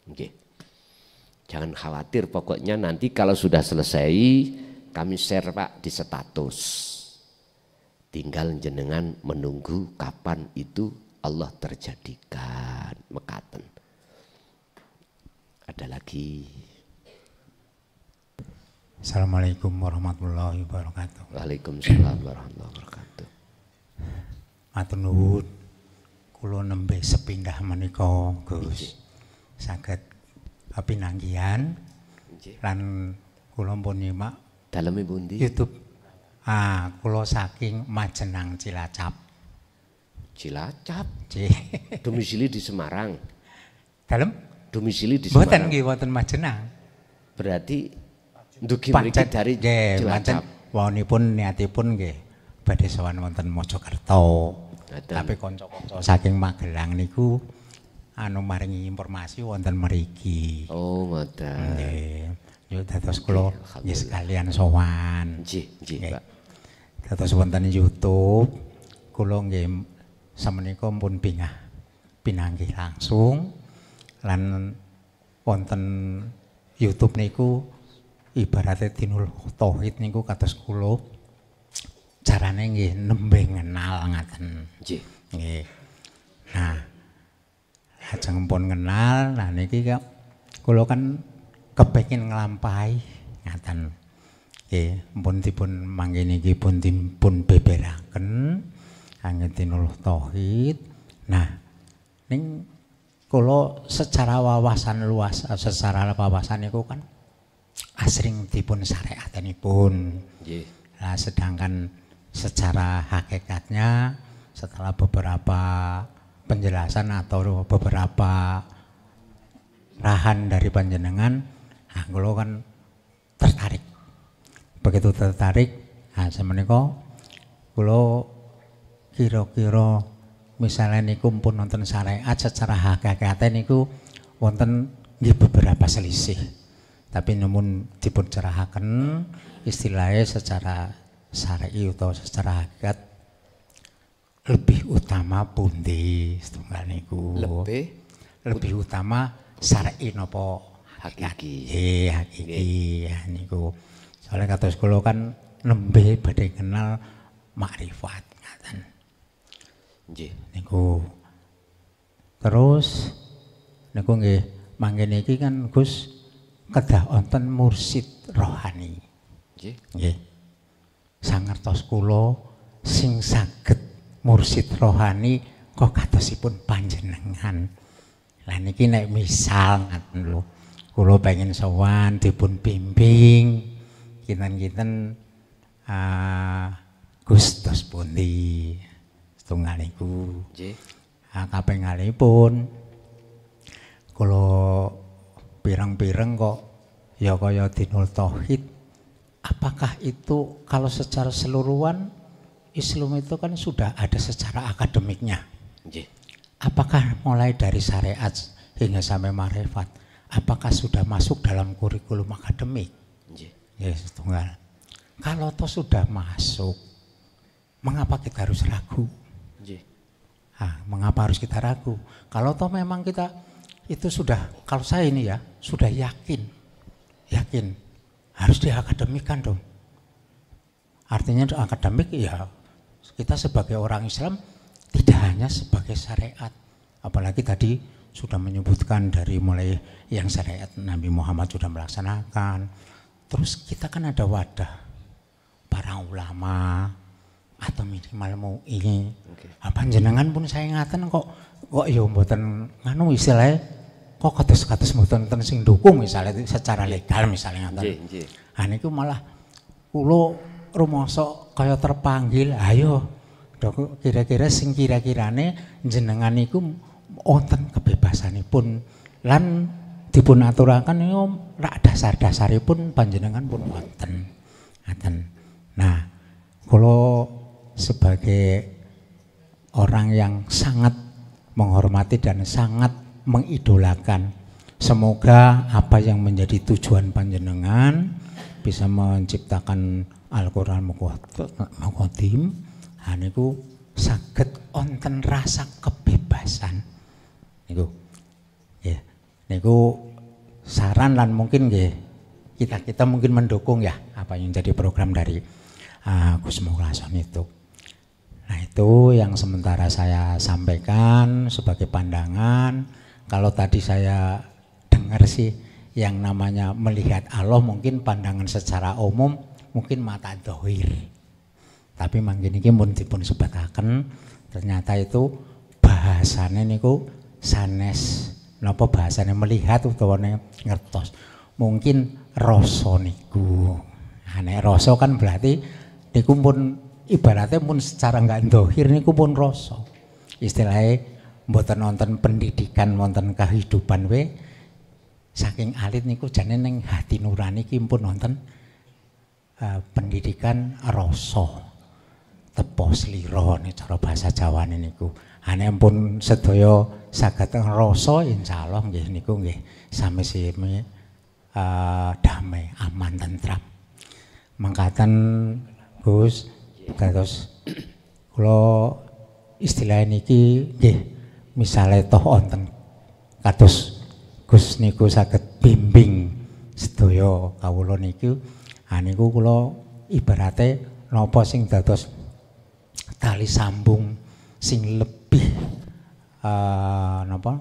Oke. Jangan khawatir, pokoknya nanti kalau sudah selesai kami share Pak di status. Tinggal jenengan menunggu kapan itu Allah terjadikan mekaten. Ada lagi. Assalamualaikum warahmatullahi wabarakatuh. Waalaikumsalam warahmatullahi wabarakatuh. Matur nuwun. Kula nembe sepindah menika Gus. Saged pinanggihan lan kula pun nyimak daleme pundi? YouTube. Kula saking Majenang Cilacap. Cilacap. Nggih. Domisili di Semarang. Dalem? Domisili di Mboten Semarang. nggih wonten Majenang. Berarti ndugi mriki dari Cilacap. Wonipun niatipun nggih badhe sowan wonten Mojokerto. Tapi kanca-kanca saking Magelang niku maringi informasi wonten mriki. Oh, ngoten. Nggih. Yo dados kula nggih sekalian sowan. Nggih, Pak. Dados wonten YouTube kula nggih samenika pun pinanggih langsung lan wonten YouTube niku ibaratnya Dinul Tauhid niku kados kula carane nggih nembe ngenal ngaten. Nggih. Nah, lajeng pun ngenal, nah niki kula kan kepengin nglampahi ngaten. Nggih, mumpun dipun mangke niki pun dipun beberaken kangge Dinul Tauhid. Nah, ning kula secara wawasan luas, secara wawasan niku kan asring dipun syariatanipun. Nggih. Nah, sedangkan secara hakikatnya setelah beberapa penjelasan atau beberapa rahan dari panjenengan, kula kan tertarik. Begitu tertarik, semenika kula kira-kira misalnya niku pun wonten syariat secara hakikate niku wonten nggih beberapa selisih. Tapi namun dipun cerahaken istilahnya secara syar'i atau secara hakikat lebih utama pundi setunggal niku. Lebih utama syar'i napa hakiki. Hakiki ya niku. Soalnya kados kula kan nembe badhe kenal makrifat ngaten. Nggih. Niku. Terus niku nggih mangke niki kan Gus kedah wonten mursid rohani. Nggih. Sangertos kula sing saged mursid rohani kok kadosipun panjenengan. Lah niki nek misal ngaten lho, kula pengen sowan dipun bimbing kinten-kinten Gus dos pundi setunggal niku. Nggih. Kapengalipun kula pireng-pireng kok ya kaya Dinul Tauhid. Apakah itu kalau secara seluruhan Islam itu kan sudah ada secara akademiknya? Nggih. Apakah mulai dari syariat hingga sampai marifat, apakah sudah masuk dalam kurikulum akademik? Nggih. Ya, setunggal. Kalau toh sudah masuk, mengapa kita harus ragu? Nggih. Mengapa harus kita ragu? Kalau toh memang kita itu sudah, kalau saya ini ya sudah yakin harus diakademikan dong. Artinya akademik ya kita sebagai orang Islam tidak hanya sebagai syariat. Apalagi tadi sudah menyebutkan dari mulai yang syariat Nabi Muhammad sudah melaksanakan. Terus kita kan ada wadah para ulama atau minimal MUI. Panjenengan pun saya ngaten kok ya mboten nganu istilahnya kok kados-kados mboten enten sing dukung misalnya secara legal misalnya ngaten. Nggih. Ah niku malah kula rumangsa kaya terpanggil, ayo dok kira-kira sing kira-kirane jenengan niku wonten kebebasanipun lan dipun aturaken niku rak dasar-dasaripun panjenengan pun wonten. Ngaten. Nah, kula sebagai orang yang sangat menghormati dan sangat mengidolakan, semoga apa yang menjadi tujuan panjenengan bisa menciptakan Al-Qur'an Muqaddim niku saged wonten rasa kebebasan niku. Ya, niku saran lan mungkin nggih kita mungkin mendukung ya apa yang jadi program dari Gus Mukhlason itu. Nah, itu yang sementara saya sampaikan sebagai pandangan. Kalau tadi saya dengar sih yang namanya melihat Allah mungkin pandangan secara umum mungkin mata dohir. Tapi mangkin iki mun dipun sebataken ternyata itu bahasane niku sanes napa bahasane melihat utawa ngertos. Mungkin rasa niku. Nek rasa kan berarti niku pun ibaratnya pun secara enggak dohir niku pun rasa. Istilahnya mboten nonton pendidikan wonten kehidupan we saking alit niku jane ning hati nurani ki pun nonton pendidikan rasa. Tepo slira nek cara bahasa Jawane niku. Nek pun sedaya saged ngrasa insyaallah nggih niku nggih sami-sami damai, aman, tentram. Mangkaten Gus, kados kula istilah niki nggih misale toh wonten kados Gus niku saged bimbing sedaya kawula niku. Niku kula ibarate napa sing dados tali sambung sing lebih napa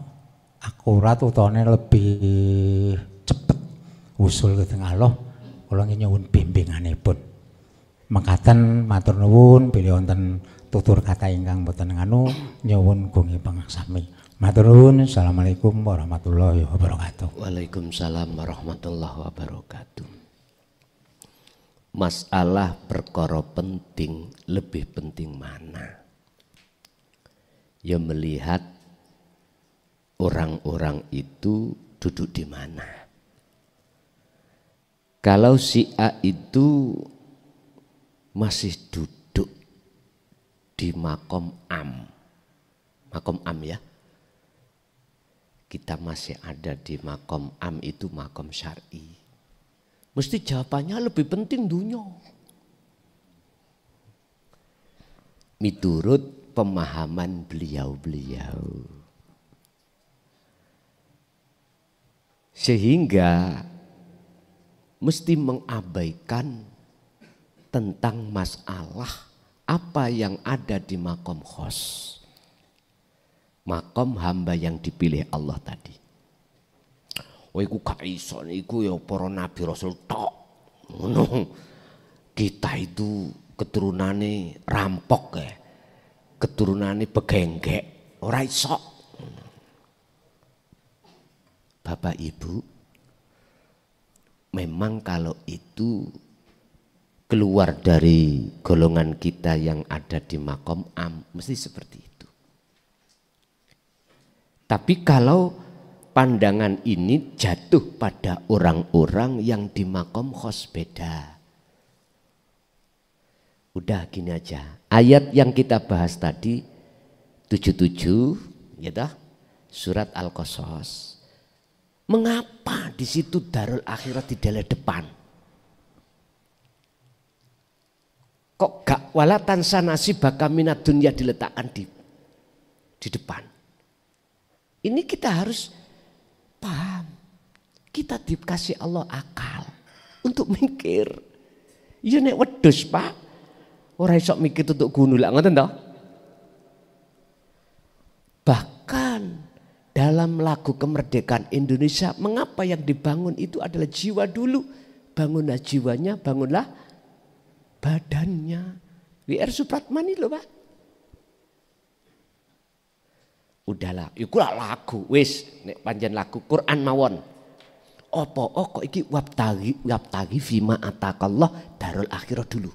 akurat utawane lebih cepet usul dhateng Allah kula nyuwun bimbinganipun. Mekaten matur nuwun bilih wonten tutur kata ingkang boten nganu nyuwun gungi pangaksami. Matur nuwun. Assalamualaikum warahmatullahi wabarakatuh. Waalaikumsalam warahmatullahi wabarakatuh. Masalah perkara penting, lebih penting mana? Ya melihat orang-orang itu duduk di mana. Kalau si A itu masih duduk di makom am ya. Kita masih ada di makom am itu makom syar'i. Mesti jawabannya lebih penting dunia. Miturut pemahaman beliau-beliau. Sehingga mesti mengabaikan tentang masalah apa yang ada di makom khos. Makom hamba yang dipilih Allah tadi. Oh iku gak iso niku ya para nabi rasul tok. Ngono. Kita itu keturunane rampok ya. Keturunane begenggek, ora iso. Bapak Ibu, memang kalau itu keluar dari golongan kita yang ada di makom am mesti seperti itu. Tapi kalau pandangan ini jatuh pada orang-orang yang di makom khos beda. Udah gini aja. Ayat yang kita bahas tadi 77 ya dah, surat Al-Qasas. Mengapa di situ Darul Akhirat di depan? Kok gak walatan sanasi bakaminat dunia diletakkan di depan? Ini kita harus paham, kita dikasih Allah akal, untuk mikir. Iya nek wedhus, Pak. Ora iso mikir untuk gunung lak ngoten toh. Bahkan dalam lagu kemerdekaan Indonesia, mengapa yang dibangun itu adalah jiwa dulu. Bangunlah jiwanya, bangunlah badannya. W.R. Supratman lho, Pak. Udahlah, iku lagu wis nek pancen lagu Quran mawon. Apa kok iki wabtagi fima atakallah darul akhirah dulu.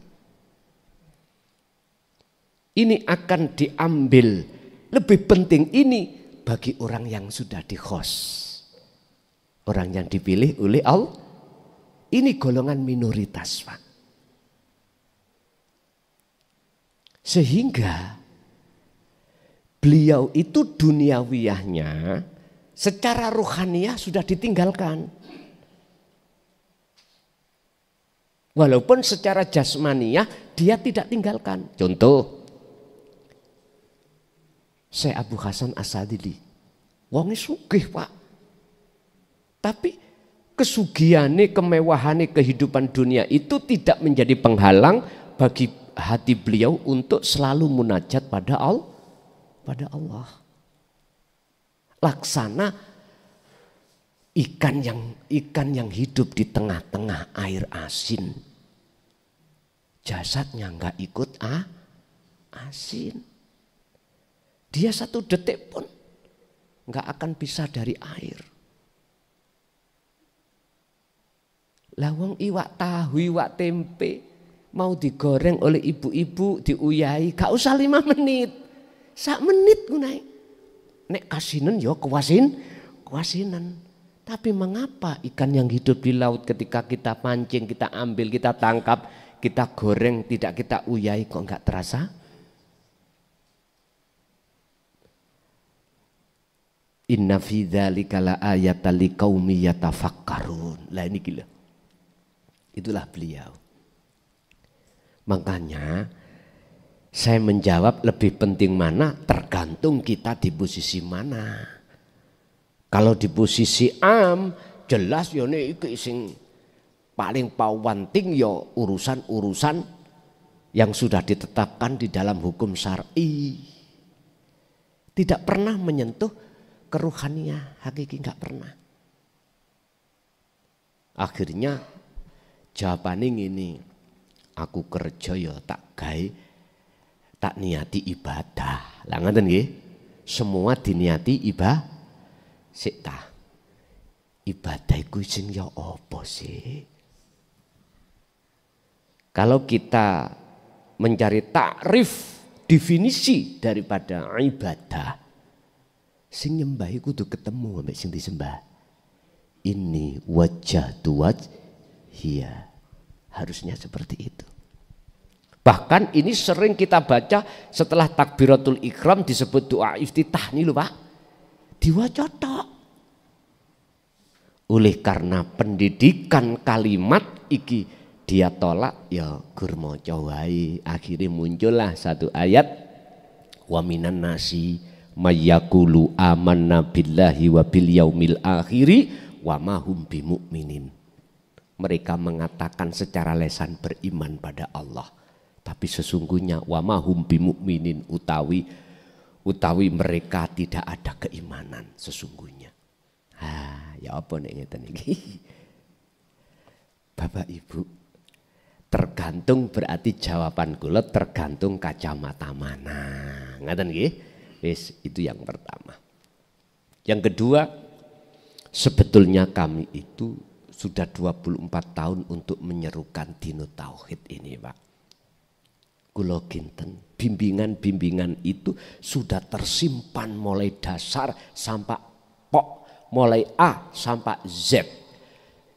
Ini akan diambil, lebih penting ini bagi orang yang sudah di-khos. Orang yang dipilih oleh Allah. Ini golongan minoritas, Pak. Sehingga beliau itu duniawiyahnya secara ruhaniyah sudah ditinggalkan. Walaupun secara jasmaniyah dia tidak tinggalkan. Contoh, Syekh Abu Hasan As-Sadili. Wonge sugih, Pak. Tapi kesugihannya, kemewahannya kehidupan dunia itu tidak menjadi penghalang bagi hati beliau untuk selalu munajat pada Allah. Laksana ikan yang hidup di tengah-tengah air asin. Jasadnya enggak ikut asin. Dia satu detik pun enggak akan bisa dari air. Lawang iwak tahu, iwak tempe mau digoreng oleh ibu-ibu, diuyai, gak usah 5 menit. 1 menit gunai. Nek kasinen yo kewasinan. Tapi mengapa ikan yang hidup di laut ketika kita pancing, kita ambil, kita tangkap, kita goreng, tidak kita uyai kok enggak terasa? Inna fi dzalika la ayatan liqaumi yatafakkarun. Lah ini gila. Itulah beliau. Makanya saya menjawab lebih penting mana tergantung kita di posisi mana. Kalau di posisi am jelas yo iki sing paling pawanting yo urusan-urusan yang sudah ditetapkan di dalam hukum syar'i. Tidak pernah menyentuh keruhaniah hakiki, enggak pernah. Akhirnya jawabannya ini, aku kerja ya tak niati ibadah. Lah ngoten nggih. Semua diniati ibadah. Sik ta. Ibadah iku sing ya apa sih? Kalau kita mencari takrif definisi daripada ibadah, sing nyembah kudu ketemu ambek sing disembah. Ini wajah hiya. Harusnya seperti itu. Bahkan ini sering kita baca setelah takbiratul ikram disebut doa iftitah nih lho Pak. Diwaca tok. Oleh karena pendidikan kalimat iki dia tolak ya gur maca wae. Akhirnya muncullah satu ayat wa minan nasi mayyaqulu amanna billahi wa bil yaumil akhiri wa ma hum bimumin. Mereka mengatakan secara lesan beriman pada Allah, tapi sesungguhnya wa ma hum bimumin utawi mereka tidak ada keimanan sesungguhnya. Ya apa nek ngeten iki? Bapak Ibu, tergantung berarti jawaban kula tergantung kacamata mana. Ngaten nggih? Wis itu yang pertama. Yang kedua, sebetulnya kami itu sudah 24 tahun untuk menyerukan Dino Tauhid ini, Pak. Kula kinten, bimbingan-bimbingan itu sudah tersimpan mulai dasar sampai pok, mulai A sampai Z,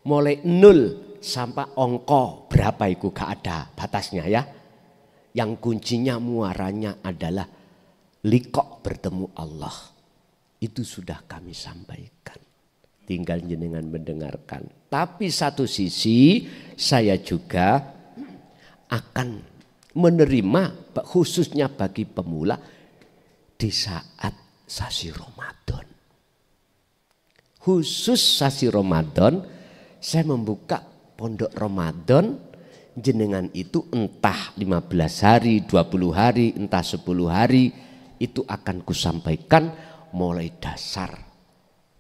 mulai 0 sampai angka berapa itu gak ada batasnya ya. Yang kuncinya muaranya adalah liqo bertemu Allah. Itu sudah kami sampaikan. Tinggal jenengan mendengarkan. Tapi satu sisi saya juga akan menerima khususnya bagi pemula di saat sasi Ramadan. Khusus sasi Ramadan saya membuka pondok Ramadan jenengan itu entah 15 hari, 20 hari, entah 10 hari itu akan kusampaikan mulai dasar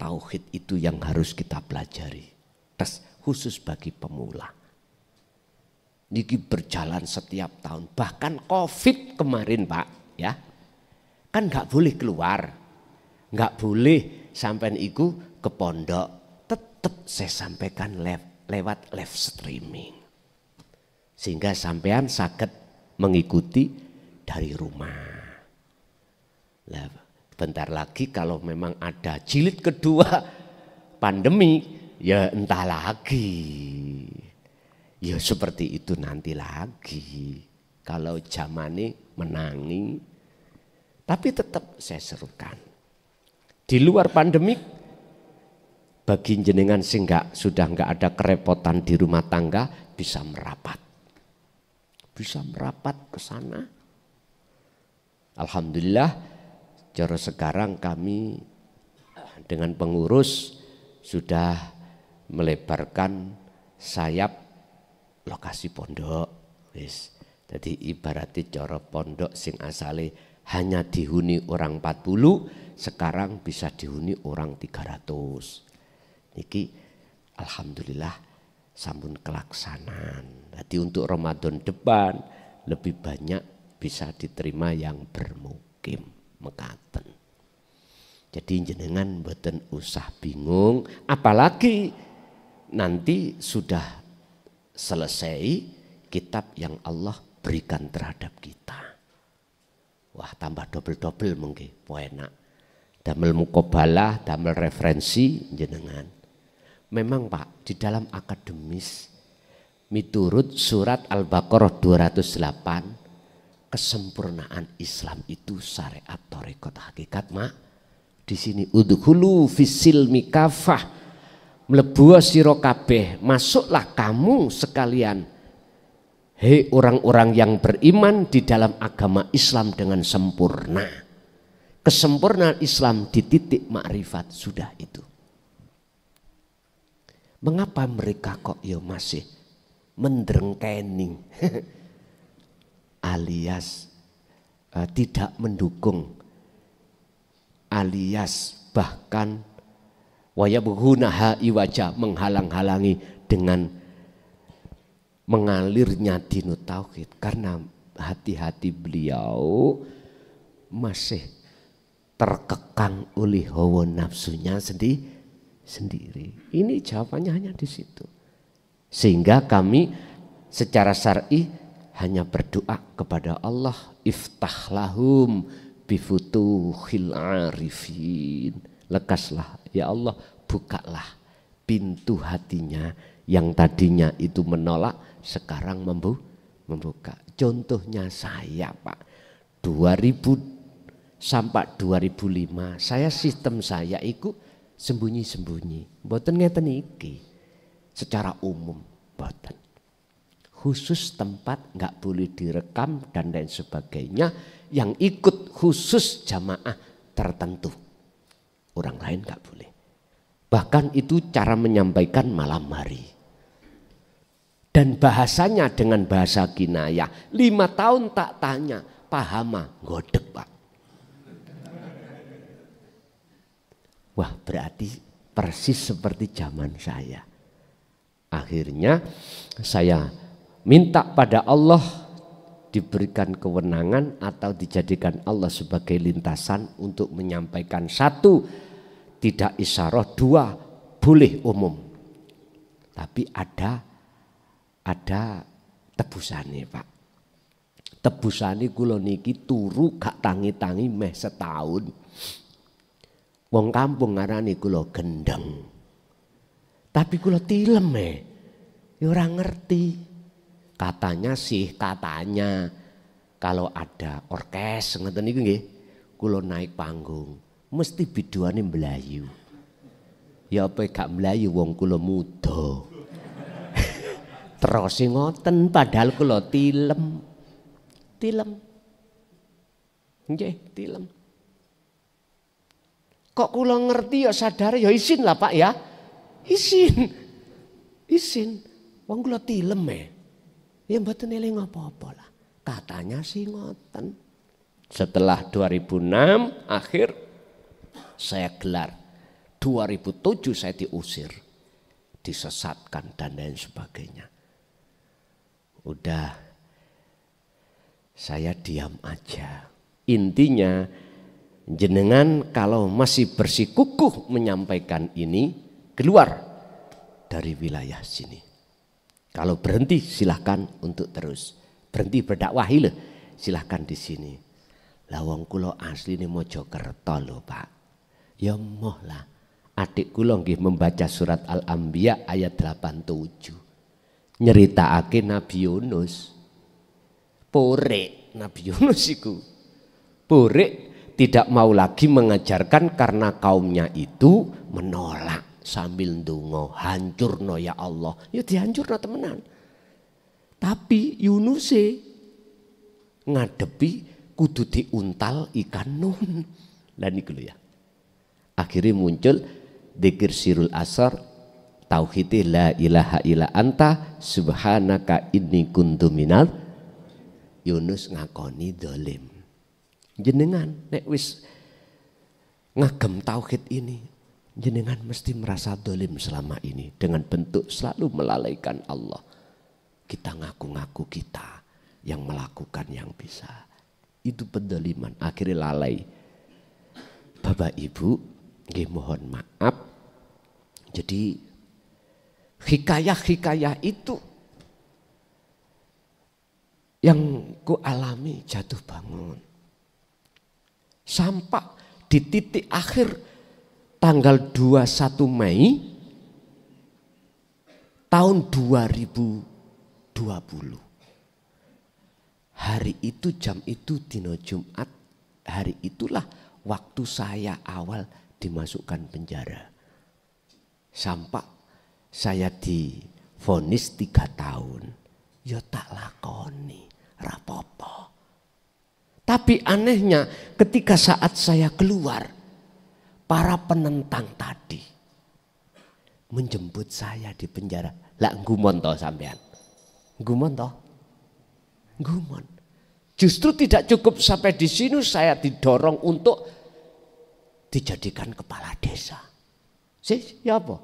tauhid itu yang harus kita pelajari. Terus khusus bagi pemula. Niki berjalan setiap tahun, bahkan Covid kemarin Pak, ya. Kan nggak boleh keluar, nggak boleh sampai iku ke pondok, tetap saya sampaikan lewat live streaming. Sehingga sampean saged mengikuti dari rumah. Nah, bentar lagi kalau memang ada jilid kedua pandemi, ya entah lagi. Ya seperti itu nanti lagi. Kalau zamane menangi, tapi tetap saya serukan. Di luar pandemi, bagi jenengan sing sudah nggak ada kerepotan di rumah tangga, bisa merapat. Bisa merapat ke sana. Alhamdulillah, cara sekarang kami dengan pengurus sudah melebarkan sayap lokasi pondok. Jadi ibaratnya cara pondok sing asale hanya dihuni orang 40, sekarang bisa dihuni orang 300. Niki alhamdulillah sampun kelaksanaan. Jadi untuk Ramadan depan lebih banyak bisa diterima yang bermukim mekaten. Jadi jenengan mboten usah bingung, apalagi nanti sudah selesai kitab yang Allah berikan terhadap kita. Wah, tambah double-double mungkin enak. Damel mukobalah, damel referensi jenengan. Memang Pak, di dalam akademis miturut surat Al-Baqarah 208, kesempurnaan Islam itu syariat tarekat hakikat Mak. Di sini udkhulu fisilmi kafah, mlebu sira kabeh, masuklah kamu sekalian, hei orang-orang yang beriman di dalam agama Islam dengan sempurna. Kesempurnaan Islam di titik makrifat sudah itu. Mengapa mereka kok ya masih mendrengkening alias tidak mendukung, alias bahkan wayabghunaha iwaja, menghalang-halangi dengan mengalirnya dinu tauhid, karena hati-hati beliau masih terkekang oleh hawa nafsunya sendiri. Ini jawabannya hanya di situ. Sehingga kami secara syar'i hanya berdoa kepada Allah, iftah lahum bifutuhil arifin. Lekaslah ya Allah, bukalah pintu hatinya yang tadinya itu menolak, sekarang membuka. Contohnya saya Pak, 2000 sampai 2005 saya sistem saya itu sembunyi-sembunyi, mboten ngeten iki. Secara umum mboten. Khusus tempat nggak boleh direkam dan lain sebagainya, yang ikut khusus jamaah tertentu. Orang lain nggak boleh. Bahkan itu cara menyampaikan malam hari. Dan bahasanya dengan bahasa kinayah. 5 tahun tak tanya, pahama ngodek Pak. Wah, berarti persis seperti zaman saya. Akhirnya saya minta pada Allah diberikan kewenangan atau dijadikan Allah sebagai lintasan untuk menyampaikan, 1 tidak isyarah, 2 boleh umum. Tapi ada tebusannya Pak. Tebusannya kula niki turu gak tangi-tangi meh setahun. Wong kampung ngarani kula gendeng. Tapi kula tilem ya ora ngerti. Katanya kalau ada orkes ngeten niku nggih, kula naik panggung mesti biduane mlayu. Ya apa gak mlayu wong kula muda. Terus ngoten padahal kula tilem. Nggih, tilem. Kok kula ngerti ya sadar ya isin lah Pak ya. Isin. Wong kula tilem ya mboten eling apa-apa lah. Katanya sih ngoten. Setelah 2006 akhir saya gelar. 2007 saya diusir. Disesatkan dan lain sebagainya. Udah saya diam aja. Intinya jenengan kalau masih bersikukuh menyampaikan ini, keluar dari wilayah sini. Kalau berhenti silahkan untuk terus. Berhenti berdakwah silahkan di sini. Lah wong kula asline Mojokerto lho Pak. Ya moh lah. Adik kula nggih membaca surat Al-Anbiya ayat 87. Nyeritakake Nabi Yunus. Porek Nabi Yunus iku. Porek tidak mau lagi mengajarkan karena kaumnya itu menolak sambil ndonga, hancurno ya Allah. Ya dihancurno temenan. Tapi Yunus ngadepi kudu diuntal ikan nun. Lah niku lho ya. Akhirnya muncul dzikir sirul asar, tauhid la ilaha illa anta subhanaka inni kuntu minal. Yunus ngakoni dolim. Jenengan nek wis ngagem tauhid ini, jenengan mesti merasa dolim selama ini dengan bentuk selalu melalaikan Allah. Kita ngaku-ngaku kita yang melakukan yang bisa. Itu pendoliman, akhirnya lalai. Bapak Ibu, nggih mohon maaf. Jadi hikayah-hikayah itu yang ku alami jatuh bangun. Sampai di titik akhir tanggal 21 Mei tahun 2020. Hari itu jam itu dino Jumat. Hari itulah waktu saya awal dimasukkan penjara. Sampai saya divonis 3 tahun. Ya tak lakoni, rapopo. Tapi anehnya ketika saat saya keluar, para penentang tadi menjemput saya di penjara. Lah ngumon toh sampean. Ngumon toh. Ngumon. Justru tidak cukup sampai di sini saya didorong untuk dijadikan kepala desa. Sih, ya apa?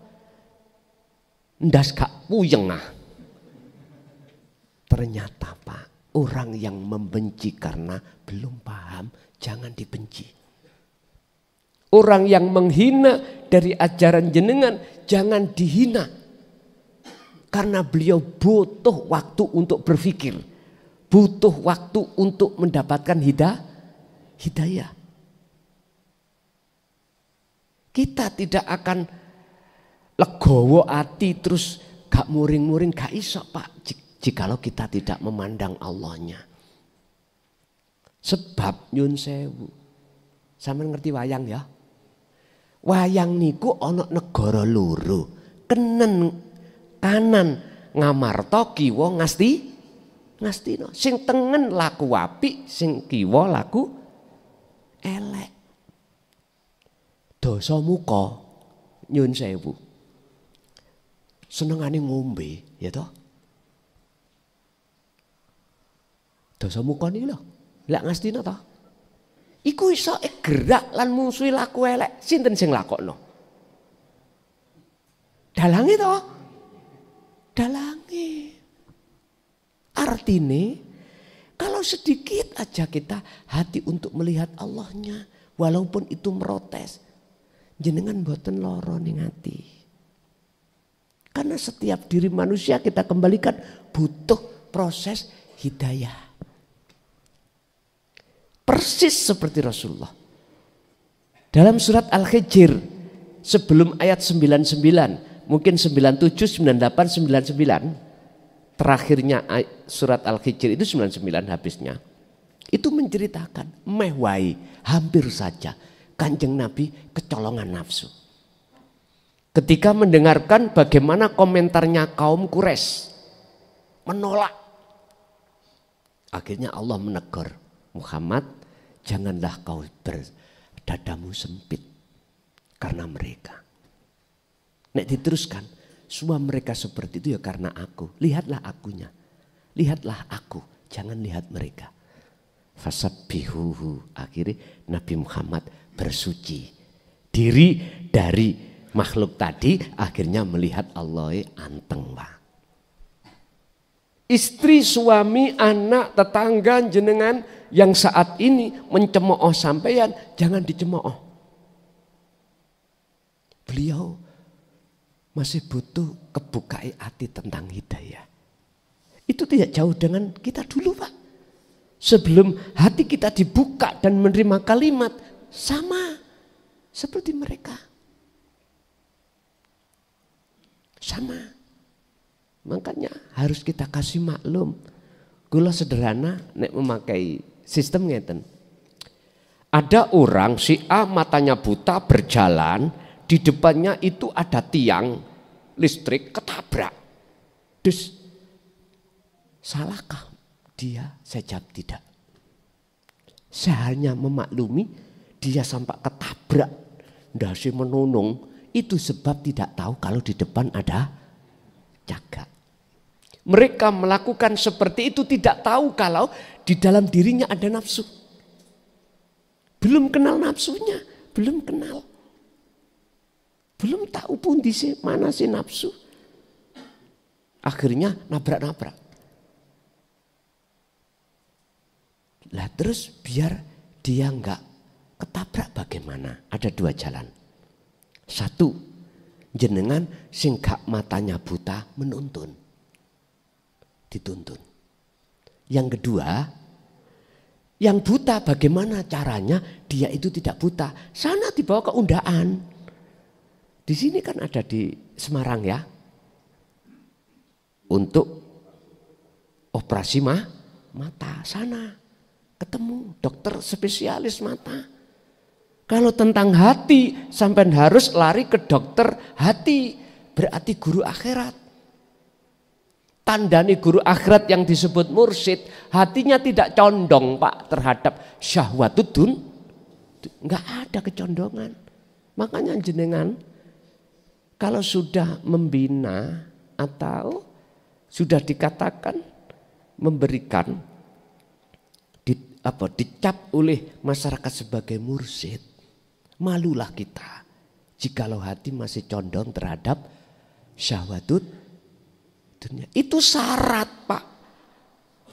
Ndas gak puyeng ah. Ternyata Pak, orang yang membenci karena belum paham, jangan dibenci. Orang yang menghina dari ajaran jenengan, jangan dihina. Karena beliau butuh waktu untuk berpikir. Butuh waktu untuk mendapatkan hidayah. Kita tidak akan legowo ati terus gak muring-muring, gak iso Pak. Jikalau kita tidak memandang Allahnya. Sebab nyun sewu. Sampeyan ngerti wayang ya? Wayang niku ana negara loro. Kenen kanan ngamarta kiwa ngastina. Sing tengen laku apik, sing kiwa laku elek. Dosa muka nyun sewu. Senengane ngombe, ya toh? Dosa muka niku lho. Lek ngastina toh. Iku iso gerak lan musuhi laku elek. Sinten sing lakokno? Dalange toh. Dalange. Artine kalau sedikit aja kita hati untuk melihat Allahnya, walaupun itu merotes, jenengan boten loro ning ati. Karena setiap diri manusia kita kembalikan butuh proses hidayah. Persis seperti Rasulullah. Dalam surat Al-Hijr sebelum ayat 99, mungkin 97, 98, 99. Terakhirnya surat Al-Hijr itu 99 habisnya. Itu menceritakan mehwai hampir saja Kanjeng Nabi kecolongan nafsu. Ketika mendengarkan bagaimana komentarnya kaum Quraisy menolak. Akhirnya Allah menegur, Muhammad, janganlah kau berdadamu sempit karena mereka. Nek diteruskan, suami mereka seperti itu ya karena aku. Lihatlah akunya. Lihatlah aku, jangan lihat mereka. Fasabbihuhu. Akhirnya Nabi Muhammad bersuci diri dari makhluk tadi, akhirnya melihat Allah anteng, Pak. Istri, suami, anak, tetangga jenengan yang saat ini mencemooh sampeyan, jangan dicemooh. Beliau masih butuh kebukaan hati tentang hidayah. Itu tidak jauh dengan kita dulu, Pak. Sebelum hati kita dibuka dan menerima kalimat, sama seperti mereka. Sama. Makanya harus kita kasih maklum. Kula sederhana nek memakai sistem ngeten. Ada orang si A matanya buta berjalan, di depannya itu ada tiang listrik ketabrak. Dus salahkah dia? Saya jawab tidak. Saya hanya memaklumi dia sampai ketabrak, ndase menunung, itu sebab tidak tahu kalau di depan ada jaga. Mereka melakukan seperti itu tidak tahu kalau di dalam dirinya ada nafsu. Belum kenal nafsunya, belum kenal. Belum tahu pun di mana sih nafsu. Akhirnya nabrak-nabrak. Lah terus biar dia enggak ketabrak bagaimana? Ada dua jalan. Satu, jenengan sing gak matanya buta menuntun. Dituntun. Yang kedua, yang buta bagaimana caranya dia itu tidak buta? Sana dibawa ke undaan. Di sini kan ada di Semarang ya. Untuk operasi mata sana. Ketemu dokter spesialis mata. Kalau tentang hati sampai harus lari ke dokter hati. Berarti guru akhirat. Tandani guru akhirat yang disebut mursyid. Hatinya tidak condong, Pak, terhadap syahwatudun. Enggak ada kecondongan. Makanya jenengan kalau sudah membina atau sudah dikatakan memberikan dicap oleh masyarakat sebagai mursyid, malulah kita jikalau hati masih condong terhadap syahwatut dunia. Itu syarat, Pak.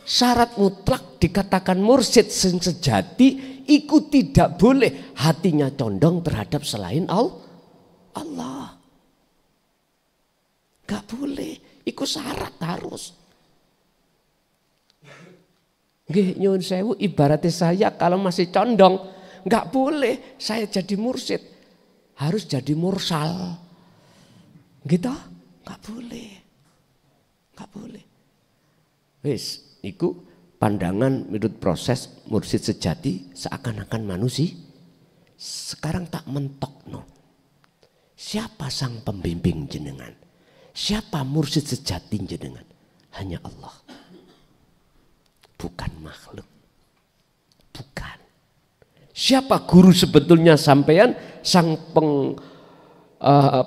Syarat mutlak dikatakan mursyid sejati, ikut tidak boleh hatinya condong terhadap selain Allah. Gak boleh, ikut syarat harus. Nggih nyuwun sewu, ibaratnya saya kalau masih condong, gak boleh saya jadi mursyid, harus jadi mursal. Gitu? Gak boleh. Gak boleh. Wis, iku pandangan menurut proses mursyid sejati seakan-akan manusia. Sekarang tak mentok no. Siapa sang pembimbing jenengan? Siapa mursyid sejati jenengan? Hanya Allah. Bukan makhluk. Bukan. Siapa guru sebetulnya sampean? Sang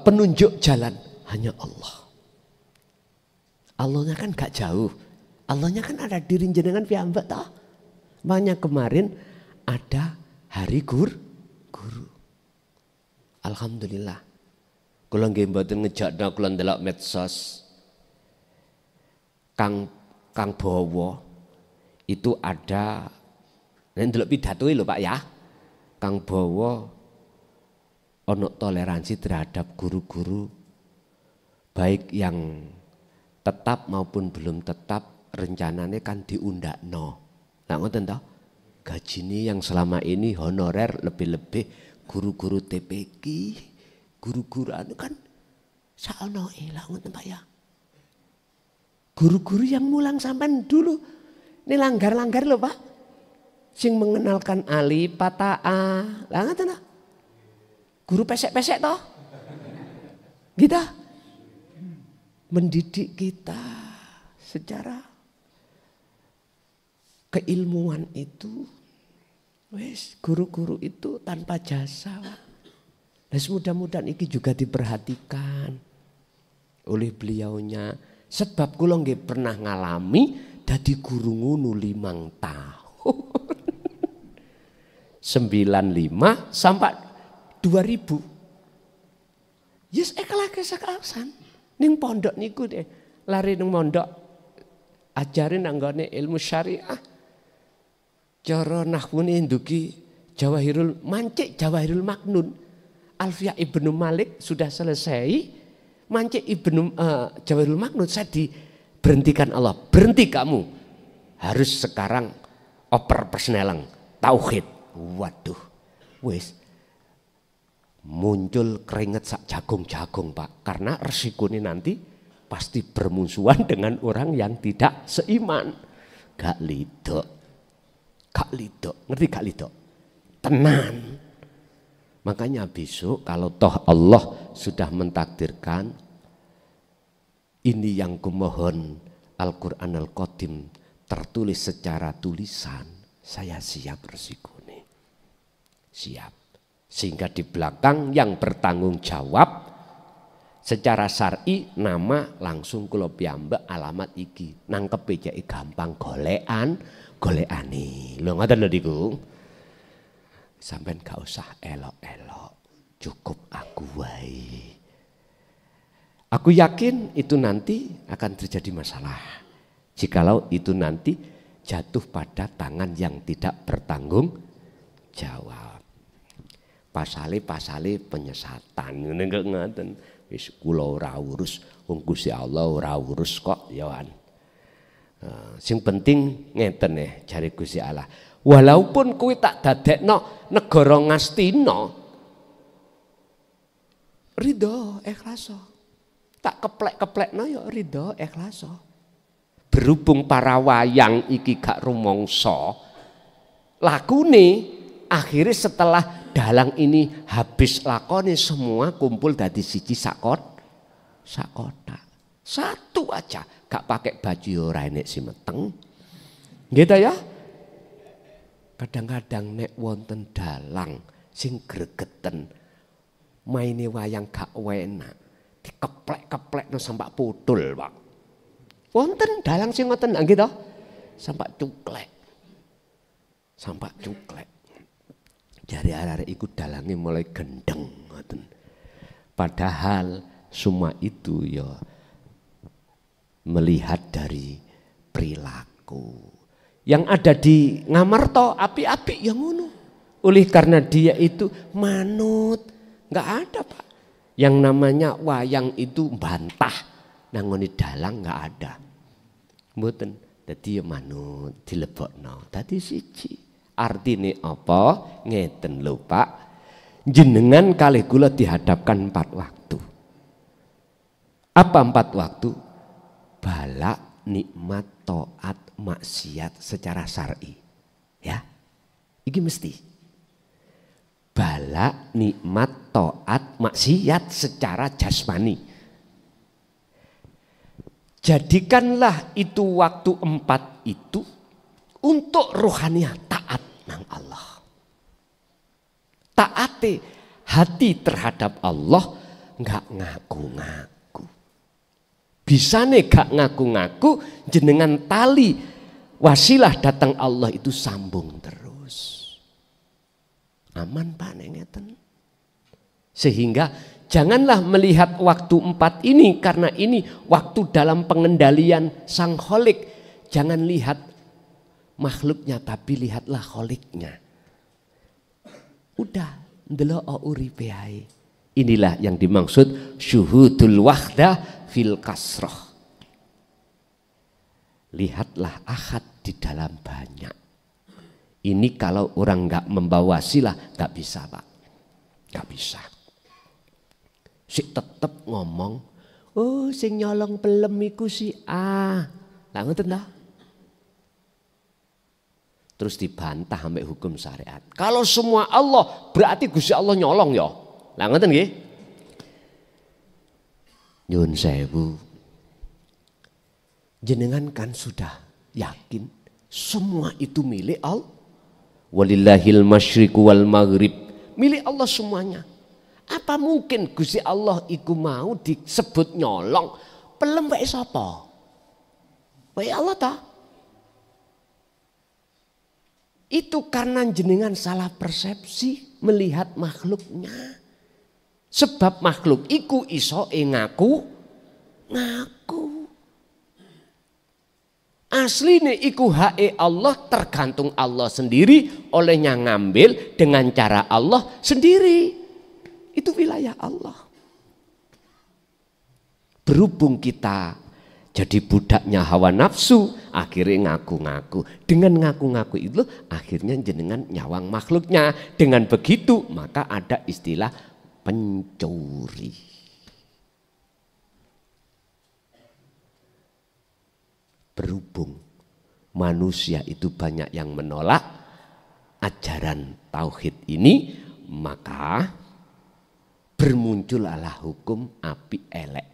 penunjuk jalan? Hanya Allah. Allahnya kan gak jauh. Allahnya kan ada diri jenengan piyambak toh. Makanya kemarin ada hari guru. Alhamdulillah. Kula nggih mboten ngejakna kula ndelok medsos. Kang Bowo itu ada nek ndelok pidatoe lho Pak ya. Kang Bowo ono toleransi terhadap guru-guru baik yang tetap maupun belum tetap, rencananya kan diundakno. Nah ngoten toh? Gajine yang selama ini honorer lebih-lebih guru-guru TPQ, guru-guru anu kan saono lah ngoten Pak ya. Guru-guru yang mulang sampean dulu ini langgar-langgar lho Pak. Sing mengenalkan alif, pata'ah. Lah ngoten toh? Guru pesek-pesek toh? Gitu. Mendidik kita secara keilmuan itu, wes guru-guru itu tanpa jasa. Nah, mudah-mudahan ini juga diperhatikan. oleh beliaunya. Sebab kula nggih pernah ngalami dadi guru ngono 5 tahun. 95 sampai 2000. Yes ikhlas-ikhlasan. Ning pondok niku deh, lari ning pondok ajarin nanggone ilmu syariah. Cara nahwune ndugi Jawahirul mancik Jawahirul Maknun. Alfiah Ibnu Malik sudah selesai. Mancik Jawahirul Maknun saya diberhentikan Allah. Berhenti kamu. Harus sekarang oper persnelang tauhid. Waduh. Wis muncul keringet sak jagung-jagung Pak, karena resikonya nanti pasti bermusuhan dengan orang yang tidak seiman. Gak lidok, ngerti gak lidok? Tenan. Makanya besok kalau toh Allah sudah mentakdirkan ini yang kumohon Al-Quran Al-Qadim tertulis secara tulisan, saya siap resikonya, siap. Sehingga di belakang yang bertanggung jawab secara syar'i nama langsung kula piyambak alamat iki. Nangkep jake gampang golekane. Lho ngoten lho niku. Sampeyan gak usah elok-elok. Cukup aku wae. Aku yakin itu nanti akan terjadi masalah. Jikalau itu nanti jatuh pada tangan yang tidak bertanggung jawab. Pasale penyesatan ngene kok ngoten. Wis kula ora urus, wong Gusti Allah ora urus kok ya kan. Sing penting ngeten jare Gusti Allah. Walaupun kuwi tak dadekno negara Ngastina, ridho ikhlas. Tak keplek-keplekno ya ridho ikhlas. Berhubung para wayang iki gak rumangsa, lakune akhirnya setelah dalang ini habis lakoni semua kumpul dadi siji sakot. Satu aja gak pakai baju ora enek simeteng. Gitu ya. Kadang-kadang nek wonten dalang sing gregeten maine wayang gak enak, dikeplek-keplekno sampai putul, Pak. Wonten dalang sing ngoten nggih to? Sampai cuklek. Jari arek iku dalange mulai gendeng ngoten. Padahal semua itu ya melihat dari perilaku. Yang ada di Ngamarta api-api yang ngono. Oleh karena dia itu manut, enggak ada Pak. Yang namanya wayang itu bantah, nangoni dalang enggak ada. Mboten, dadi ya manut, dilebokno. Dadi siji. Artine apa? Ngeten lho Pak. Jenengan kalih kula dihadapkan 4 waktu. Apa 4 waktu? Balak, nikmat, taat, maksiat secara syar'i. Ya. Iki mesti. Balak, nikmat, taat, maksiat secara jasmani. Jadikanlah itu waktu 4 itu untuk rohaniah taat nang Allah. Taate hati terhadap Allah enggak ngaku-ngaku. Bisane gak ngaku-ngaku jenengan tali wasilah datang Allah itu sambung terus. Aman Pak nek ngeten. Sehingga janganlah melihat waktu 4 ini karena ini waktu dalam pengendalian sang kholik. Jangan lihat makhluknya tapi lihatlah kholiknya. Udah ndelok uripe ae. Inilah yang dimaksud syuhudul wahdah fil kasroh. Lihatlah ahad di dalam banyak. Ini kalau orang nggak membawa silah nggak bisa Pak, nggak bisa. Si tetep ngomong, oh sing nyolong pelem iku si A, lah ngoten dah. Terus dibantah sampai hukum syariat. Kalau semua Allah berarti Gusti Allah nyolong ya. Lah ngoten nggih. Nyun sewu. Jenengan kan sudah yakin semua itu milik Allah. Walillahil masyriqu wal maghrib. Milik Allah semuanya. Apa mungkin Gusti Allah iku mau disebut nyolong? Pelem wae sapa? Wae Allah ta? Itu karena jenengan salah persepsi melihat makhluknya. Sebab makhluk iku iso ngaku. Asline iku hake Allah, tergantung Allah sendiri, olehnya ngambil dengan cara Allah sendiri. Itu wilayah Allah. Berhubung kita jadi budaknya hawa nafsu, akhirnya ngaku-ngaku. Dengan ngaku-ngaku itu akhirnya jenengan nyawang makhluknya. Dengan begitu maka ada istilah pencuri. Berhubung manusia itu banyak yang menolak ajaran tauhid ini, maka bermunculalah hukum api elek,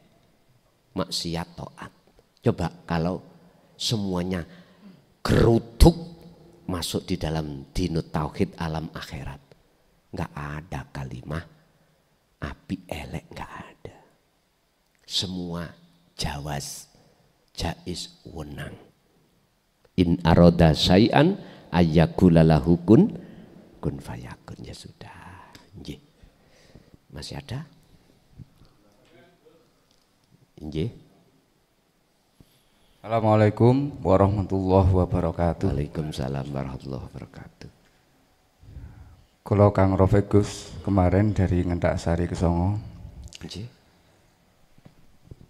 maksiat taat. Coba kalau semuanya geruduk masuk di dalam dinut tauhid alam akhirat, nggak ada kalimah api elek, nggak ada. Semua jawaz, jais, wenang. In aroda syai'an ayyakulalahu kun fayakun. Ya sudah. Nggih. Masih ada? Nggih. Assalamualaikum warahmatullahi wabarakatuh. Waalaikumsalam warahmatullahi wabarakatuh. Kalau Kang Rofikus kemarin dari Ngendak Sari ke Songo, Nggih.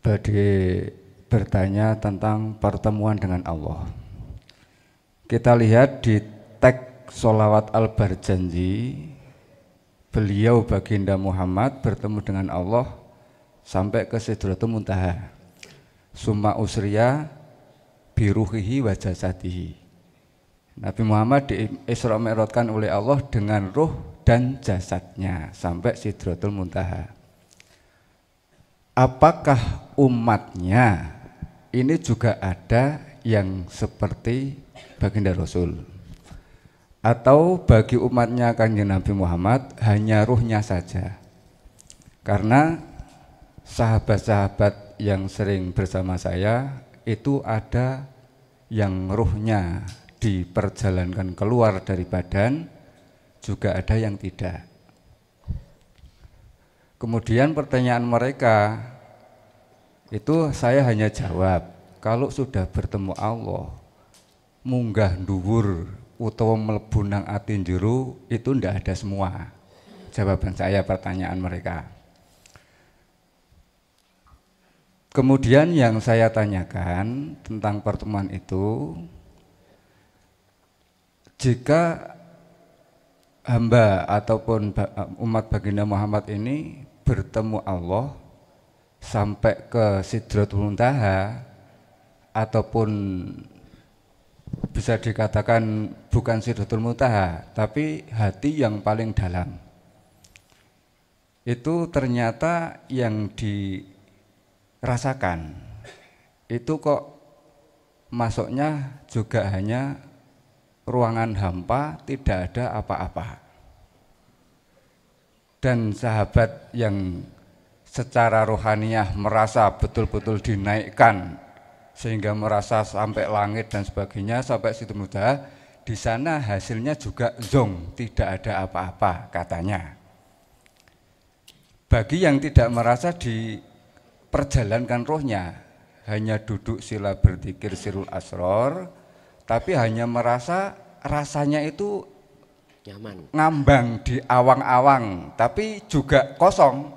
badhe bertanya tentang pertemuan dengan Allah. Kita lihat di teks Sholawat Al-Barjanji, beliau baginda Muhammad bertemu dengan Allah sampai ke Sidratul Muntaha. Summa usriya biruhihi wa jasadihi. Nabi Muhammad di Isra Mi'rajkan oleh Allah dengan ruh dan jasadnya sampai Sidratul Muntaha. Apakah umatnya ini juga ada yang seperti baginda Rasul? Atau bagi umatnya Kanjeng Nabi Muhammad hanya ruhnya saja? Karena sahabat-sahabat yang sering bersama saya itu ada yang ruhnya diperjalankan keluar dari badan, juga ada yang tidak. Kemudian pertanyaan mereka itu saya hanya jawab, kalau sudah bertemu Allah, munggah dhuwur utawa mlebu nang ati njero itu ndak ada semua. Jawaban saya pertanyaan mereka. Kemudian yang saya tanyakan tentang pertemuan itu, jika hamba ataupun umat baginda Muhammad ini bertemu Allah sampai ke Sidratul Muntaha, ataupun bisa dikatakan bukan Sidratul Muntaha tapi hati yang paling dalam, itu ternyata yang dirasakan itu kok masuknya juga hanya ruangan hampa, tidak ada apa-apa. Dan sahabat yang secara rohaniah merasa betul-betul dinaikkan sehingga merasa sampai langit dan sebagainya, sampai situ mudah, di sana hasilnya juga zong, tidak ada apa-apa katanya. Bagi yang tidak merasa diperjalankan rohnya, hanya duduk sila berzikir sirul asror, tapi hanya merasa rasanya itu Nyaman. ngambang di awang-awang, tapi juga kosong,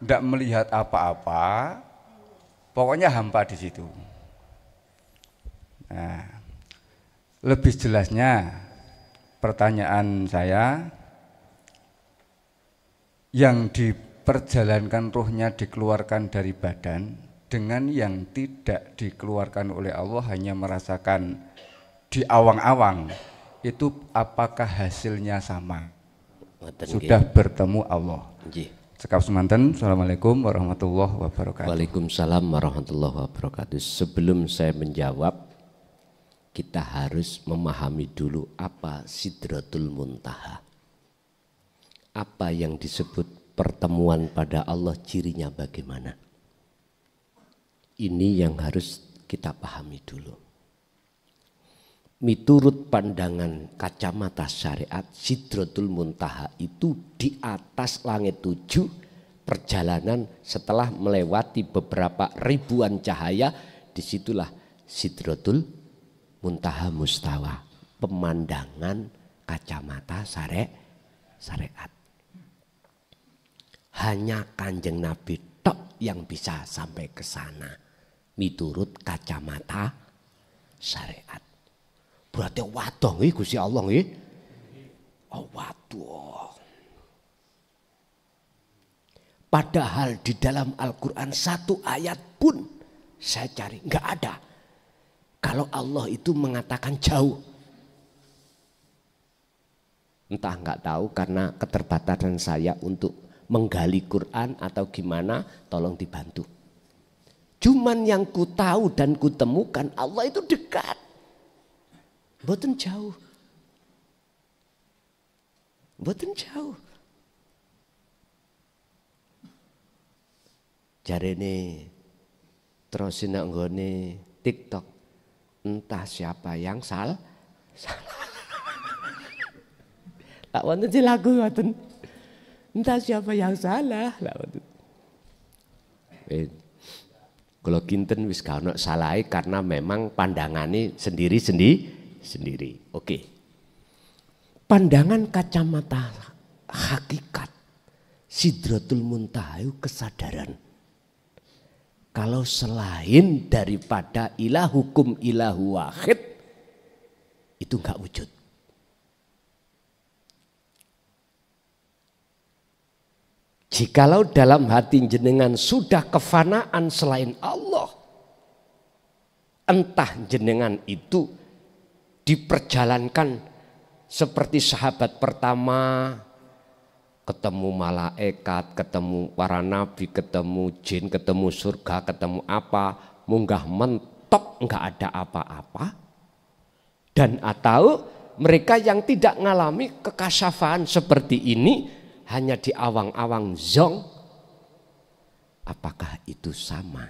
tidak melihat apa-apa, pokoknya hampa di situ. Nah, lebih jelasnya pertanyaan saya, yang diperjalankan ruhnya dikeluarkan dari badan dengan yang tidak dikeluarkan oleh Allah hanya merasakan di awang-awang, itu apakah hasilnya sama? Sudah bertemu Allah. Cekap semanten. Assalamualaikum warahmatullahi wabarakatuh. Waalaikumsalam warahmatullahi wabarakatuh. Sebelum saya menjawab, kita harus memahami dulu apa Sidratul Muntaha. apa yang disebut pertemuan pada Allah, cirinya bagaimana? Ini yang harus kita pahami dulu. Miturut pandangan kacamata syariat, Sidratul Muntaha itu di atas langit 7, perjalanan setelah melewati beberapa ribuan cahaya, disitulah Sidratul Muntaha Mustawa, pemandangan kacamata syariat. Hanya Kanjeng Nabi tok yang bisa sampai ke sana, miturut kacamata syariat. Berarti waduh nggih Gusti Allah nggih. Oh waduh. Padahal di dalam Al-Qur'an satu ayat pun saya cari nggak ada kalau Allah itu mengatakan jauh. Entah nggak tahu karena keterbatasan saya untuk menggali Quran atau gimana, tolong dibantu. Cuman yang ku tahu dan ku temukan Allah itu dekat. Mboten jauh. Mboten jauh. Jarene terusin nang nggone TikTok, entah siapa yang salah. Tak wonten sing lagu ngoten. Entah siapa yang salah. Kalau kinten wis gak ono salahe karena memang pandangannya sendiri-sendiri. Oke. Pandangan kacamata hakikat Sidratul Muntaha itu kesadaran. Kalau selain daripada ilahukum ilahu wahid itu enggak wujud. Jikalau dalam hati jenengan sudah kefanaan selain Allah, entah jenengan itu diperjalankan seperti sahabat pertama, ketemu malaikat, ketemu para nabi, ketemu jin, ketemu surga, ketemu apa, munggah mentok enggak ada apa-apa. Dan atau mereka yang tidak mengalami kekasafan seperti ini, hanya di awang-awang zong, apakah itu sama?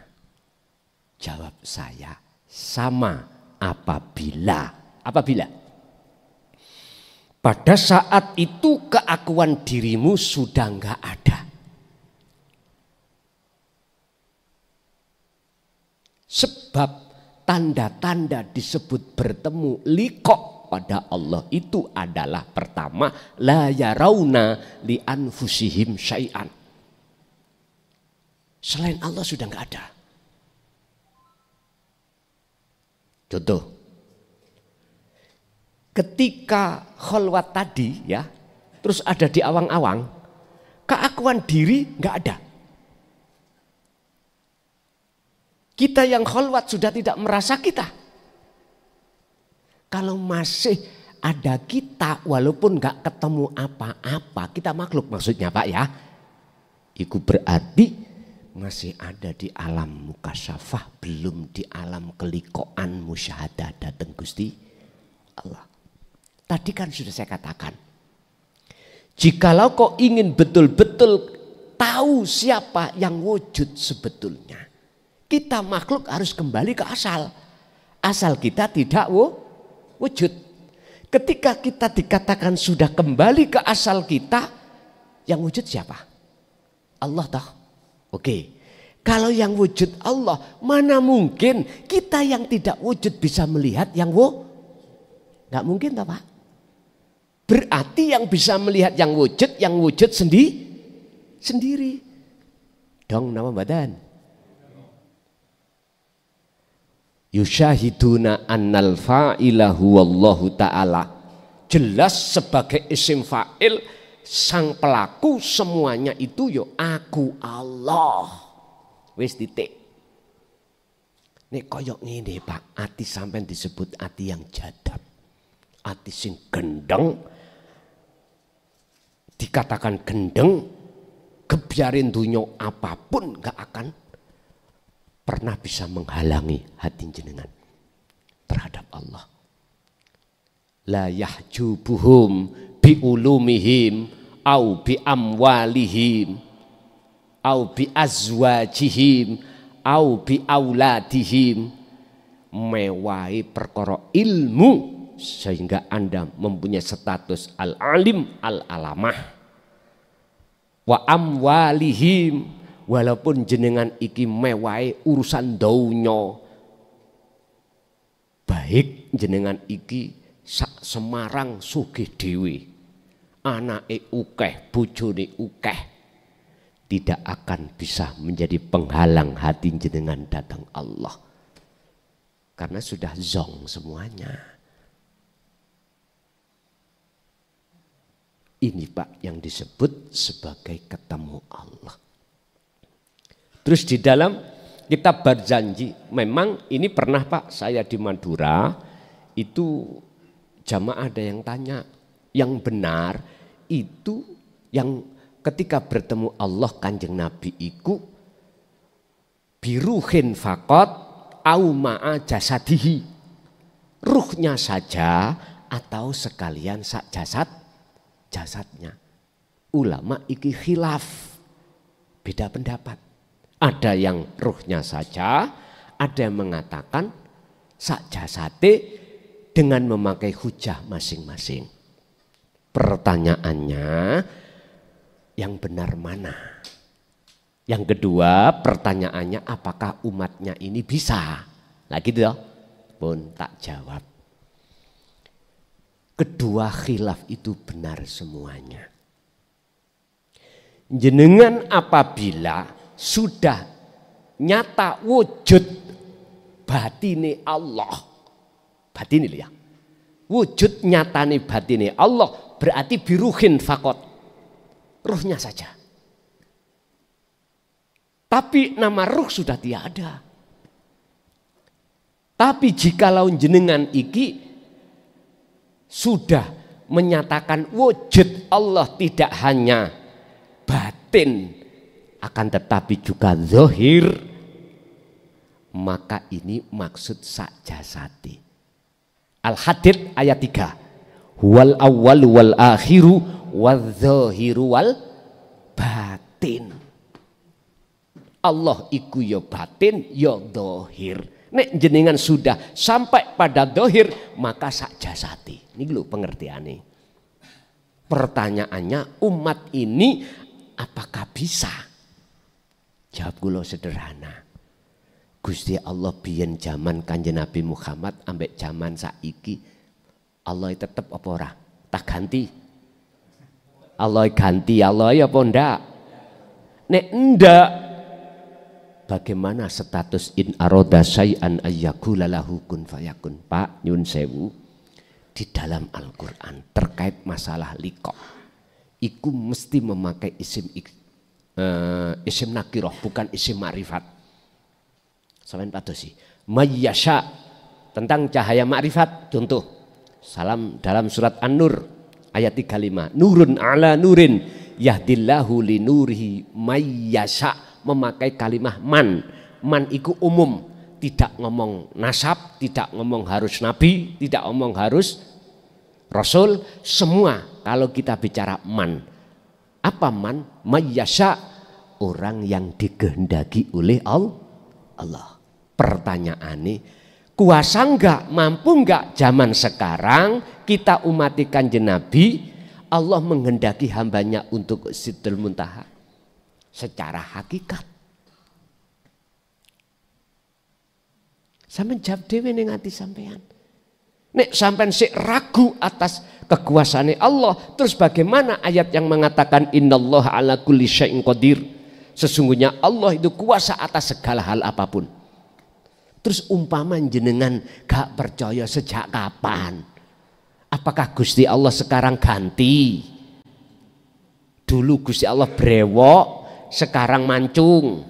Jawab saya, sama apabila pada saat itu keakuan dirimu sudah enggak ada. Sebab tanda-tanda disebut bertemu liqa pada Allah itu adalah pertama, la yarawna li anfusihim syai'an. Selain Allah sudah enggak ada. Contoh, ketika kholwat tadi ya, terus ada di awang-awang, keakuan diri enggak ada. Kita yang kholwat sudah tidak merasa kita. Kalau masih ada kita walaupun nggak ketemu apa-apa, kita makhluk maksudnya Pak ya. Itu berarti masih ada di alam mukasyafah, belum di alam kelikoan musyahadah datang Gusti Allah. Tadi kan sudah saya katakan, jikalau kau ingin betul-betul tahu siapa yang wujud sebetulnya, kita makhluk harus kembali ke asal. Asal kita tidak wujud. Ketika kita dikatakan sudah kembali ke asal kita, yang wujud siapa? Allah toh. Oke. Kalau yang wujud Allah, mana mungkin kita yang tidak wujud bisa melihat yang nggak mungkin toh Pak. Berarti yang bisa melihat yang wujud sendiri. Dong nama badan. Yusyahiduna annal fa'ila huwallahu ta'ala. Jelas sebagai isim fa'il, sang pelaku semuanya itu yo aku Allah. Wis titik. Nek koyok ngene Pak, ati sampean disebut ati yang jadab. Ati sing gendeng. Dikatakan gendeng, kebiarin dunyo apapun gak akan pernah bisa menghalangi hati jenengan terhadap Allah. La yahjubuhum biulumihim au bi amwalihim au bi azwajihim au bi auladihim, mewahi perkara ilmu sehingga Anda mempunyai status al-alim al-alamah. Wa amwalihim, walaupun jenengan iki mewahi urusan donya, baik jenengan iki sak Semarang sugih dhewe, anake ukeh, bojone ukeh, tidak akan bisa menjadi penghalang hati jenengan datang Allah. Karena sudah zong semuanya. Ini Pak yang disebut sebagai ketemu Allah. Terus di dalam kitab berjanji, memang ini pernah Pak saya di Madura, itu jamaah ada yang tanya, yang benar itu yang ketika bertemu Allah Kanjeng Nabi iku biruhin fakot au ma'a jasadihi, ruhnya saja atau sekalian sak jasadnya. Ulama iki khilaf, beda pendapat. Ada yang ruhnya saja, ada yang mengatakan sak jasate dengan memakai hujah masing-masing. Pertanyaannya, yang benar mana? Yang kedua pertanyaannya, apakah umatnya ini bisa? Nah gitu ya, pun tak jawab. Kedua khilaf itu benar semuanya. Jenengan apabila sudah nyata wujud batine Allah, batine ya, wujud nyatane batine Allah berarti biruhin fakot, ruhnya saja. Tapi nama ruh sudah tiada. Tapi jikalau jenengan iki sudah menyatakan wujud Allah tidak hanya batin, akan tetapi juga zahir, maka ini maksud sak jasati. Al-Hadid ayat 3. Wal awwal wal akhiru wal zahiru wal batin. Allah iku ya batin ya zahir. Nek jenengan sudah sampai pada zahir maka sak jasati. Ini lho pengertiannya. Pertanyaannya, umat ini apakah bisa? Jawab kula sederhana. Gusti Allah biyen zaman Kanjeng Nabi Muhammad ambek zaman saiki, Allah tetep apa ora? Tak ganti. Allah ganti Allah ya apa ndak? Nek ndak, bagaimana status in aroda syai'an ayyakula lahu kun fayakun? Pak nyun sewu, di dalam Al-Quran terkait masalah liqa iku mesti memakai isim nakiroh, bukan isim ma'rifat. Sampeyan padosi mayyasha tentang cahaya ma'rifat. Contoh salam dalam surat An-Nur ayat 35, nurun ala nurin yahdillahu li nurihi mayyasha, memakai kalimah man. Man iku umum, tidak ngomong nasab, tidak ngomong harus nabi, tidak ngomong harus rasul, semua. Kalau kita bicara man, apa man? Mayyasha, orang yang dikehendaki oleh Allah. Pertanyaannya, kuasa enggak, mampu enggak zaman sekarang kita umat Kanjeng Nabi, Allah menghendaki hambanya untuk Sidratul Muntaha secara hakikat? Sampeyan jawab dhewe ning ati sampean. Nek sampean sik ragu atas kekuasaane Allah, terus bagaimana ayat yang mengatakan innallaha ala kulli syai'in qadir? Sesungguhnya Allah itu kuasa atas segala hal apapun. Terus umpama jenengan gak percaya sejak kapan? Apakah Gusti Allah sekarang ganti? Dulu Gusti Allah brewok, sekarang mancung.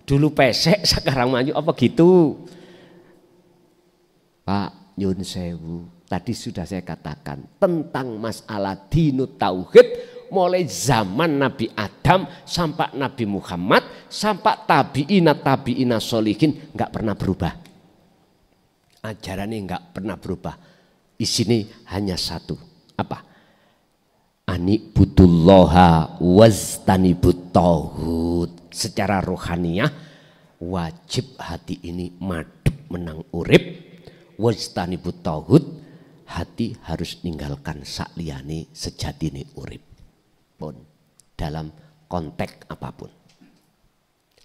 Dulu pesek, sekarang mancung, apa gitu? Pak nyun sewu, tadi sudah saya katakan tentang masalah dinut tauhid, mulai zaman Nabi Adam sampai Nabi Muhammad sampai tabi'ina solihin nggak pernah berubah. Ajarannya nggak pernah berubah. Isinya hanya satu, apa? anibudullaha waztanibut tauhid. Secara rohaniah wajib hati ini madhep menang urip, waztanibut tauhid, hati harus ninggalkan sakliyane sejatine urip pun dalam konteks apapun.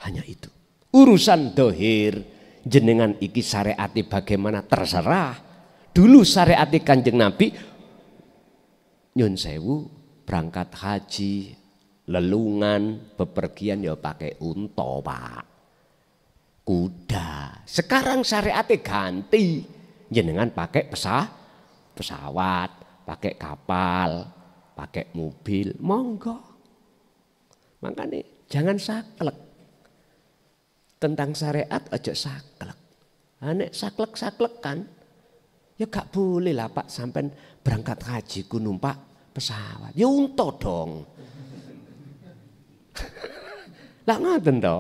Hanya itu. Urusan dohir jenengan iki syariati bagaimana terserah. Dulu syariati Kanjeng Nabi nyun sewu berangkat haji, lelungan, bepergian ya pakai unta, Pak. Kuda. Sekarang syariati ganti. Jenengan pakai pesawat, pakai kapal, pakai mobil, monggo. Makanya jangan saklek. Tentang syariat aja saklek. Nek saklek kan ya gak boleh lah Pak sampai berangkat haji ku numpak pesawat. Ya unta dong. Lah ngoten to.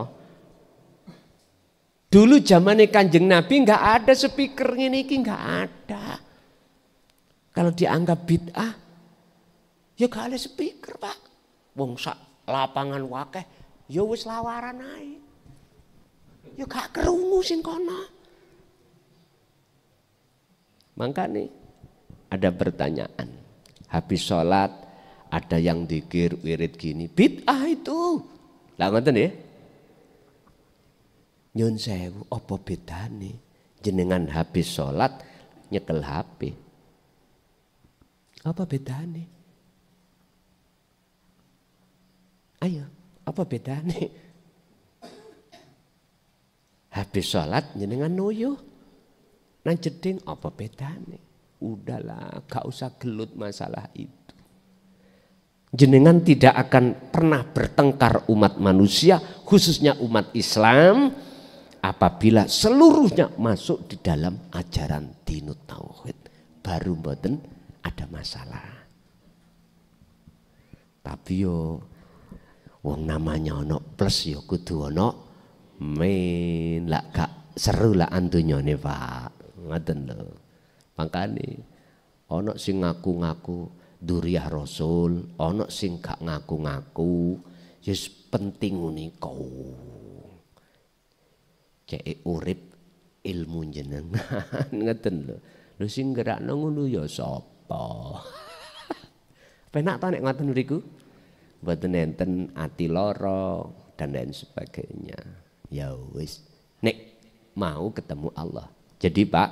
Dulu zamane Kanjeng Nabi enggak ada speaker ngene iki, enggak ada. Kalau dianggap bid'ah ya gak ada speaker, Pak. Wong sak lapangan wakeh ya wis lawaran ae. Ya gak kerungu sing kono. Makanya ada pertanyaan. Habis sholat ada yang dzikir wirid gini. Bid'ah itu. Lah ngoten ya. Nyun sewu apa bedane jenengan habis sholat nyekel HP. Apa bedane? Ayo, apa bedane? Habis sholat jenengan noyo nang jeding apa bedane? Udahlah, gak usah gelut masalah itu. Jenengan tidak akan pernah bertengkar umat manusia, khususnya umat Islam, apabila seluruhnya masuk di dalam ajaran dinut tauhid. Baru mboten ada masalah. Tapi yo wong namanya ono plus yo kudu ono main lah gak seru lah antunyone Pak. Ngoten lho. Makane ono sing ngaku-ngaku duriyah Rasul, ono sing gak ngaku-ngaku. Yes penting niku. Cek urip ilmu jenengan ngoten lho. Lho sing gerakno ngono ya sapa? Penak ta nek ngoten mriku? Mboten enten ati lara dan lain sebagainya. Ya wis, nek mau ketemu Allah. Jadi Pak,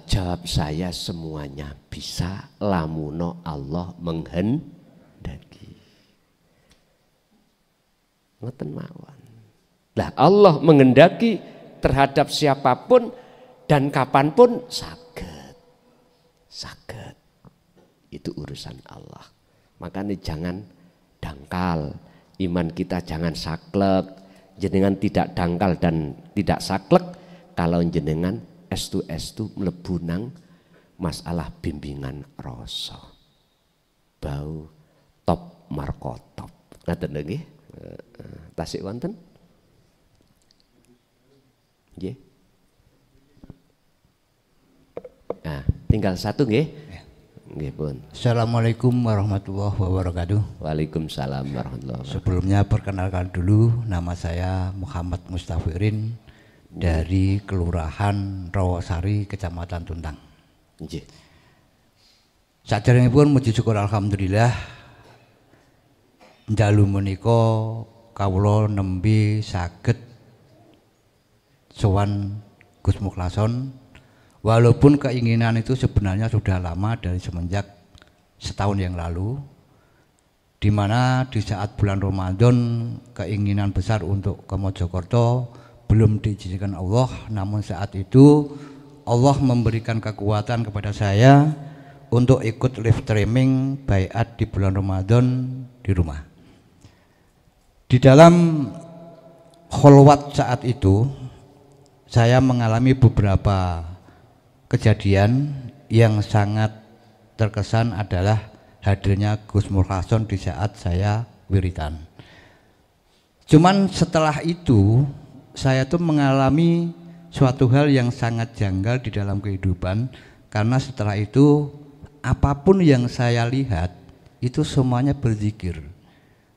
jawab saya semuanya bisa lamuno Allah menghendaki. Ngoten mawon. Lah Allah menghendaki terhadap siapapun dan kapanpun saged. Saged. Itu urusan Allah. Makanya jangan dangkal. Iman kita jangan saklek, jenengan tidak dangkal dan tidak saklek kalau jenengan estu mlebu nang masalah bimbingan rasa. Bau top markotop. Ngaten nggih? Tasik wonten? Nggih. Nah, tinggal satu nggih. Nggih pun. Assalamualaikum warahmatullahi wabarakatuh. Waalaikumsalam warahmatullahi wabarakatuh. Sebelumnya perkenalkan dulu, nama saya Muhammad Mustafirin dari Kelurahan Rawasari, Kecamatan Tuntang. Nggih. Saderengipun muji syukur alhamdulillah njalu menika kawula nembe saged sowan Gus Mukhlason. Walaupun keinginan itu sebenarnya sudah lama dari semenjak setahun yang lalu, di mana di saat bulan Ramadan keinginan besar untuk ke Mojokerto belum diizinkan Allah, namun saat itu Allah memberikan kekuatan kepada saya untuk ikut live streaming baiat di bulan Ramadan di rumah. Di dalam kholwat saat itu saya mengalami beberapa kejadian yang sangat terkesan adalah hadirnya Gus Mukhlason di saat saya wiritan. Cuman setelah itu saya tuh mengalami suatu hal yang sangat janggal di dalam kehidupan, karena setelah itu apapun yang saya lihat itu semuanya berzikir,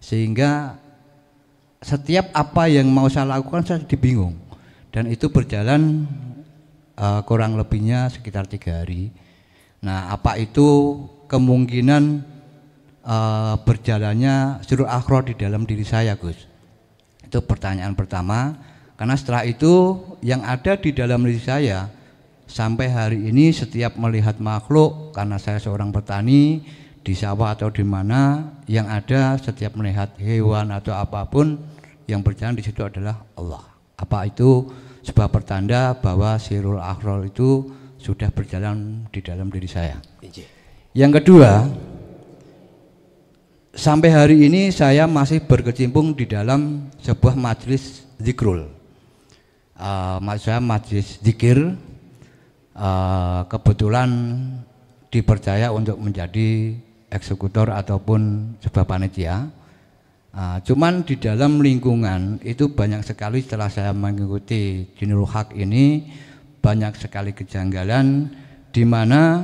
sehingga setiap apa yang mau saya lakukan saya jadi bingung, dan itu berjalan kurang lebihnya sekitar 3 hari. Nah, apa itu kemungkinan berjalannya sirul akhro di dalam diri saya, Gus? Itu pertanyaan pertama. Karena setelah itu yang ada di dalam diri saya sampai hari ini setiap melihat makhluk, karena saya seorang petani di sawah atau di mana, yang ada setiap melihat hewan atau apapun yang berjalan di situ adalah Allah. Apa itu sebuah pertanda bahwa sirul akhrol itu sudah berjalan di dalam diri saya. Yang kedua, sampai hari ini saya masih berkecimpung di dalam sebuah majelis zikrul. Saya majelis zikir, kebetulan dipercaya untuk menjadi eksekutor ataupun sebuah panitia. Cuman di dalam lingkungan itu banyak sekali setelah saya mengikuti Dinul Haq ini, banyak sekali kejanggalan, di mana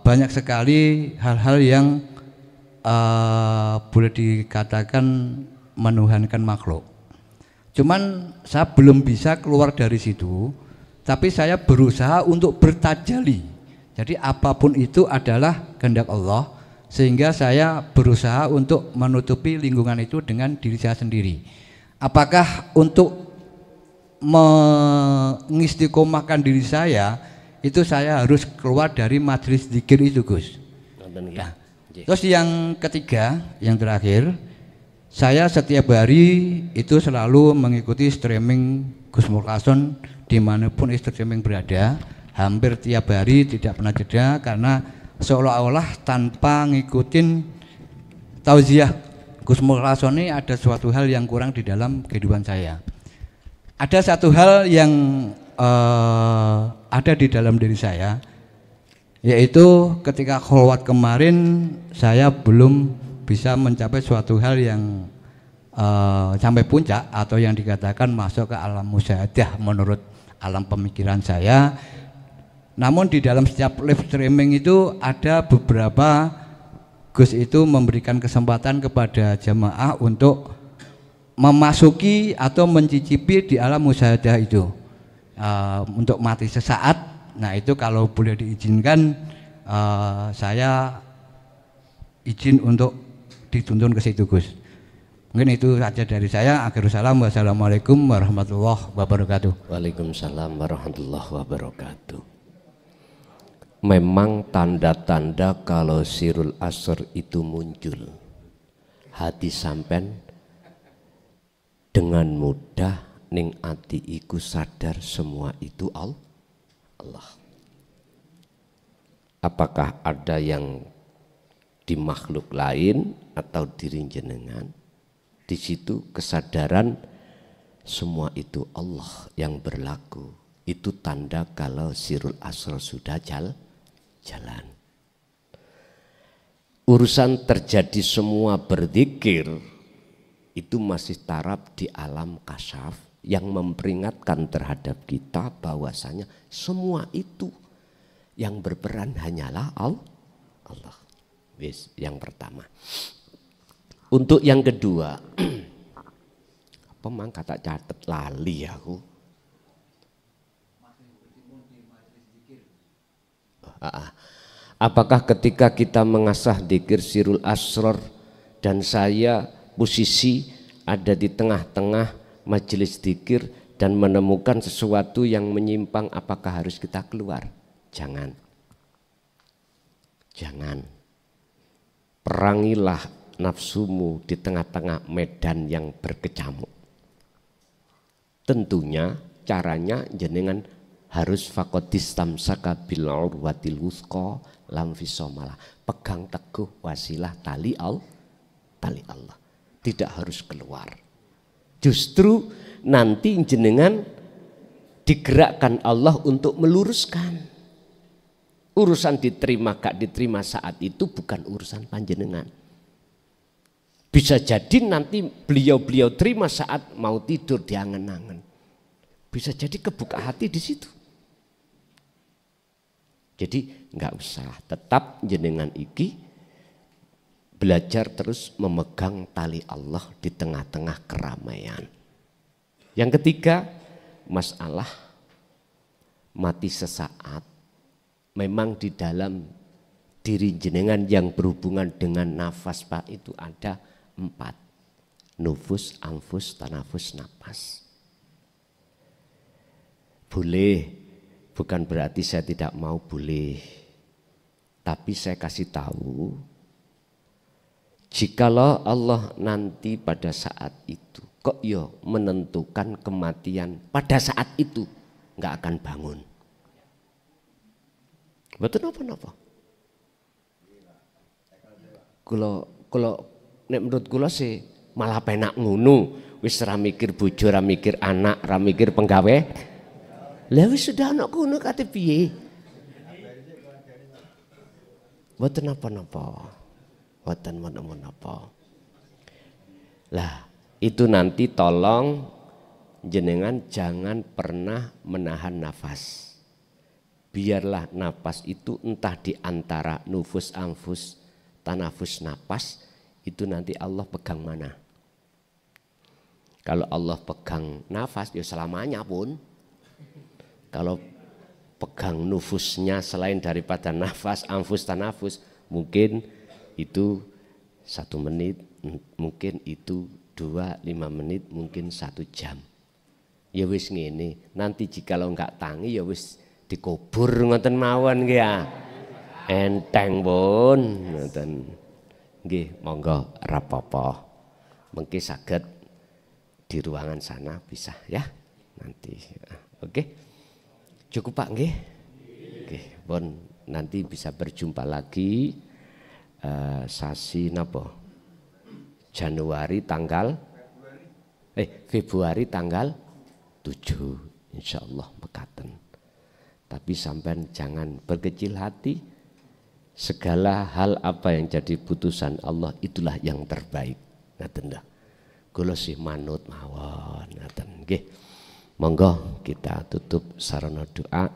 banyak sekali hal-hal yang boleh dikatakan menuhankan makhluk. Cuman saya belum bisa keluar dari situ, tapi saya berusaha untuk bertajali. Jadi apapun itu adalah kehendak Allah, sehingga saya berusaha untuk menutupi lingkungan itu dengan diri saya sendiri. Apakah untuk mengistiqomahkan diri saya, itu saya harus keluar dari majelis zikir itu, Gus. Nah, terus yang ketiga, yang terakhir, saya setiap hari itu selalu mengikuti streaming Gus Mulkason dimanapun streaming berada, hampir tiap hari tidak pernah jeda, karena seolah-olah tanpa ngikutin tauziah Gus Mulkason ini ada suatu hal yang kurang di dalam kehidupan saya. Ada satu hal yang ada di dalam diri saya, yaitu ketika kholwat kemarin saya belum bisa mencapai suatu hal yang sampai puncak atau yang dikatakan masuk ke alam musyahadah menurut alam pemikiran saya. Namun di dalam setiap live streaming itu ada beberapa Gus itu memberikan kesempatan kepada jamaah untuk memasuki atau mencicipi di alam musyahadah itu, untuk mati sesaat. Nah, itu kalau boleh diizinkan, saya izin untuk dituntun ke situ, Gus. Mungkin itu saja dari saya. Akhirul salam, wassalamualaikum warahmatullahi wabarakatuh. Waalaikumsalam warahmatullahi wabarakatuh. Memang tanda-tanda kalau sirul asr itu muncul, hati sampean dengan mudah ning ati iku sadar semua itu Allah. Apakah ada yang di makhluk lain atau diri jenengan? Di situ kesadaran semua itu Allah yang berlaku. Itu tanda kalau sirul asr sudah jalan. Urusan terjadi semua berzikir itu masih taraf di alam kasyaf yang memperingatkan terhadap kita bahwasanya semua itu yang berperan hanyalah Allah. Wis, yang pertama. Untuk yang kedua, apa mang kata catet lali aku. Apakah ketika kita mengasah dzikir sirul asrar dan saya posisi ada di tengah-tengah majelis dzikir dan menemukan sesuatu yang menyimpang, apakah harus kita keluar? Jangan. Perangilah nafsumu di tengah-tengah medan yang berkecamuk. Tentunya caranya jenengan harus faqadis tamsaka bil urwatil wuthqa lam fisomalah. Pegang teguh wasilah tali Allah. Tidak harus keluar. Justru nanti jenengan digerakkan Allah untuk meluruskan. Urusan diterima gak diterima saat itu bukan urusan panjenengan. Bisa jadi nanti beliau terima saat mau tidur di angen-angen. Bisa jadi kebuka hati di situ. Jadi nggak usah, tetap jenengan iki belajar terus memegang tali Allah di tengah-tengah keramaian. Yang ketiga, masalah mati sesaat. Memang di dalam diri jenengan yang berhubungan dengan nafas Pak itu ada 4. Nufus, anfus, tanafus, napas. Boleh, bukan berarti saya tidak mau, boleh. Tapi saya kasih tahu, jikalau Allah nanti pada saat itu kok yo menentukan kematian pada saat itu, nggak akan bangun. Betul apa-apa? Kalau nek menurut kula sih malah penak ngono, wis ra mikir bojo, ra mikir anak, ra mikir penggawe. Lah wis sudah anak ngono kate piye? Mboten napa-napa. Mboten menapa. Lah, itu nanti tolong jenengan jangan pernah menahan nafas. Biarlah napas itu entah di antara nufus, anfus, tanafus, napas, itu nanti Allah pegang mana. Kalau Allah pegang nafas, ya selamanya pun. Kalau pegang nufusnya selain daripada nafas, anfus, tanafus, mungkin itu 1 menit, mungkin itu 2-5 menit, mungkin 1 jam. Ya wis ngene, nanti jikalau enggak tangi ya wis dikubur ngoten mawon nggih ya. Enteng pun ngoten. Nggih, monggo rapopo. Mengki saged di ruangan sana bisa ya nanti. Oke. Cukup Pak nggih? Nggih, pun nanti bisa berjumpa lagi sasi napa? Februari tanggal 7 insyaallah mekaten. Tapi sampean jangan berkecil hati. Segala hal apa yang jadi putusan Allah itulah yang terbaik. Ngaten dah. Kula sih manut mawon ngaten nggih. Monggo kita tutup sarana doa.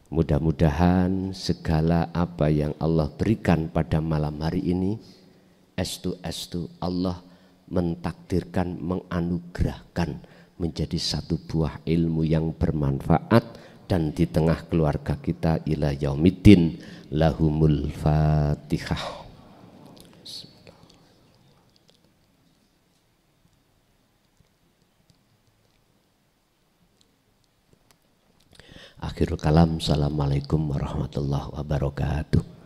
Mudah-mudahan segala apa yang Allah berikan pada malam hari ini estu Allah mentakdirkan, menganugerahkan menjadi satu buah ilmu yang bermanfaat. Dan di tengah keluarga kita ila yaumiddin lahumul fatihah. Akhirul kalam, assalamualaikum warahmatullahi wabarakatuh.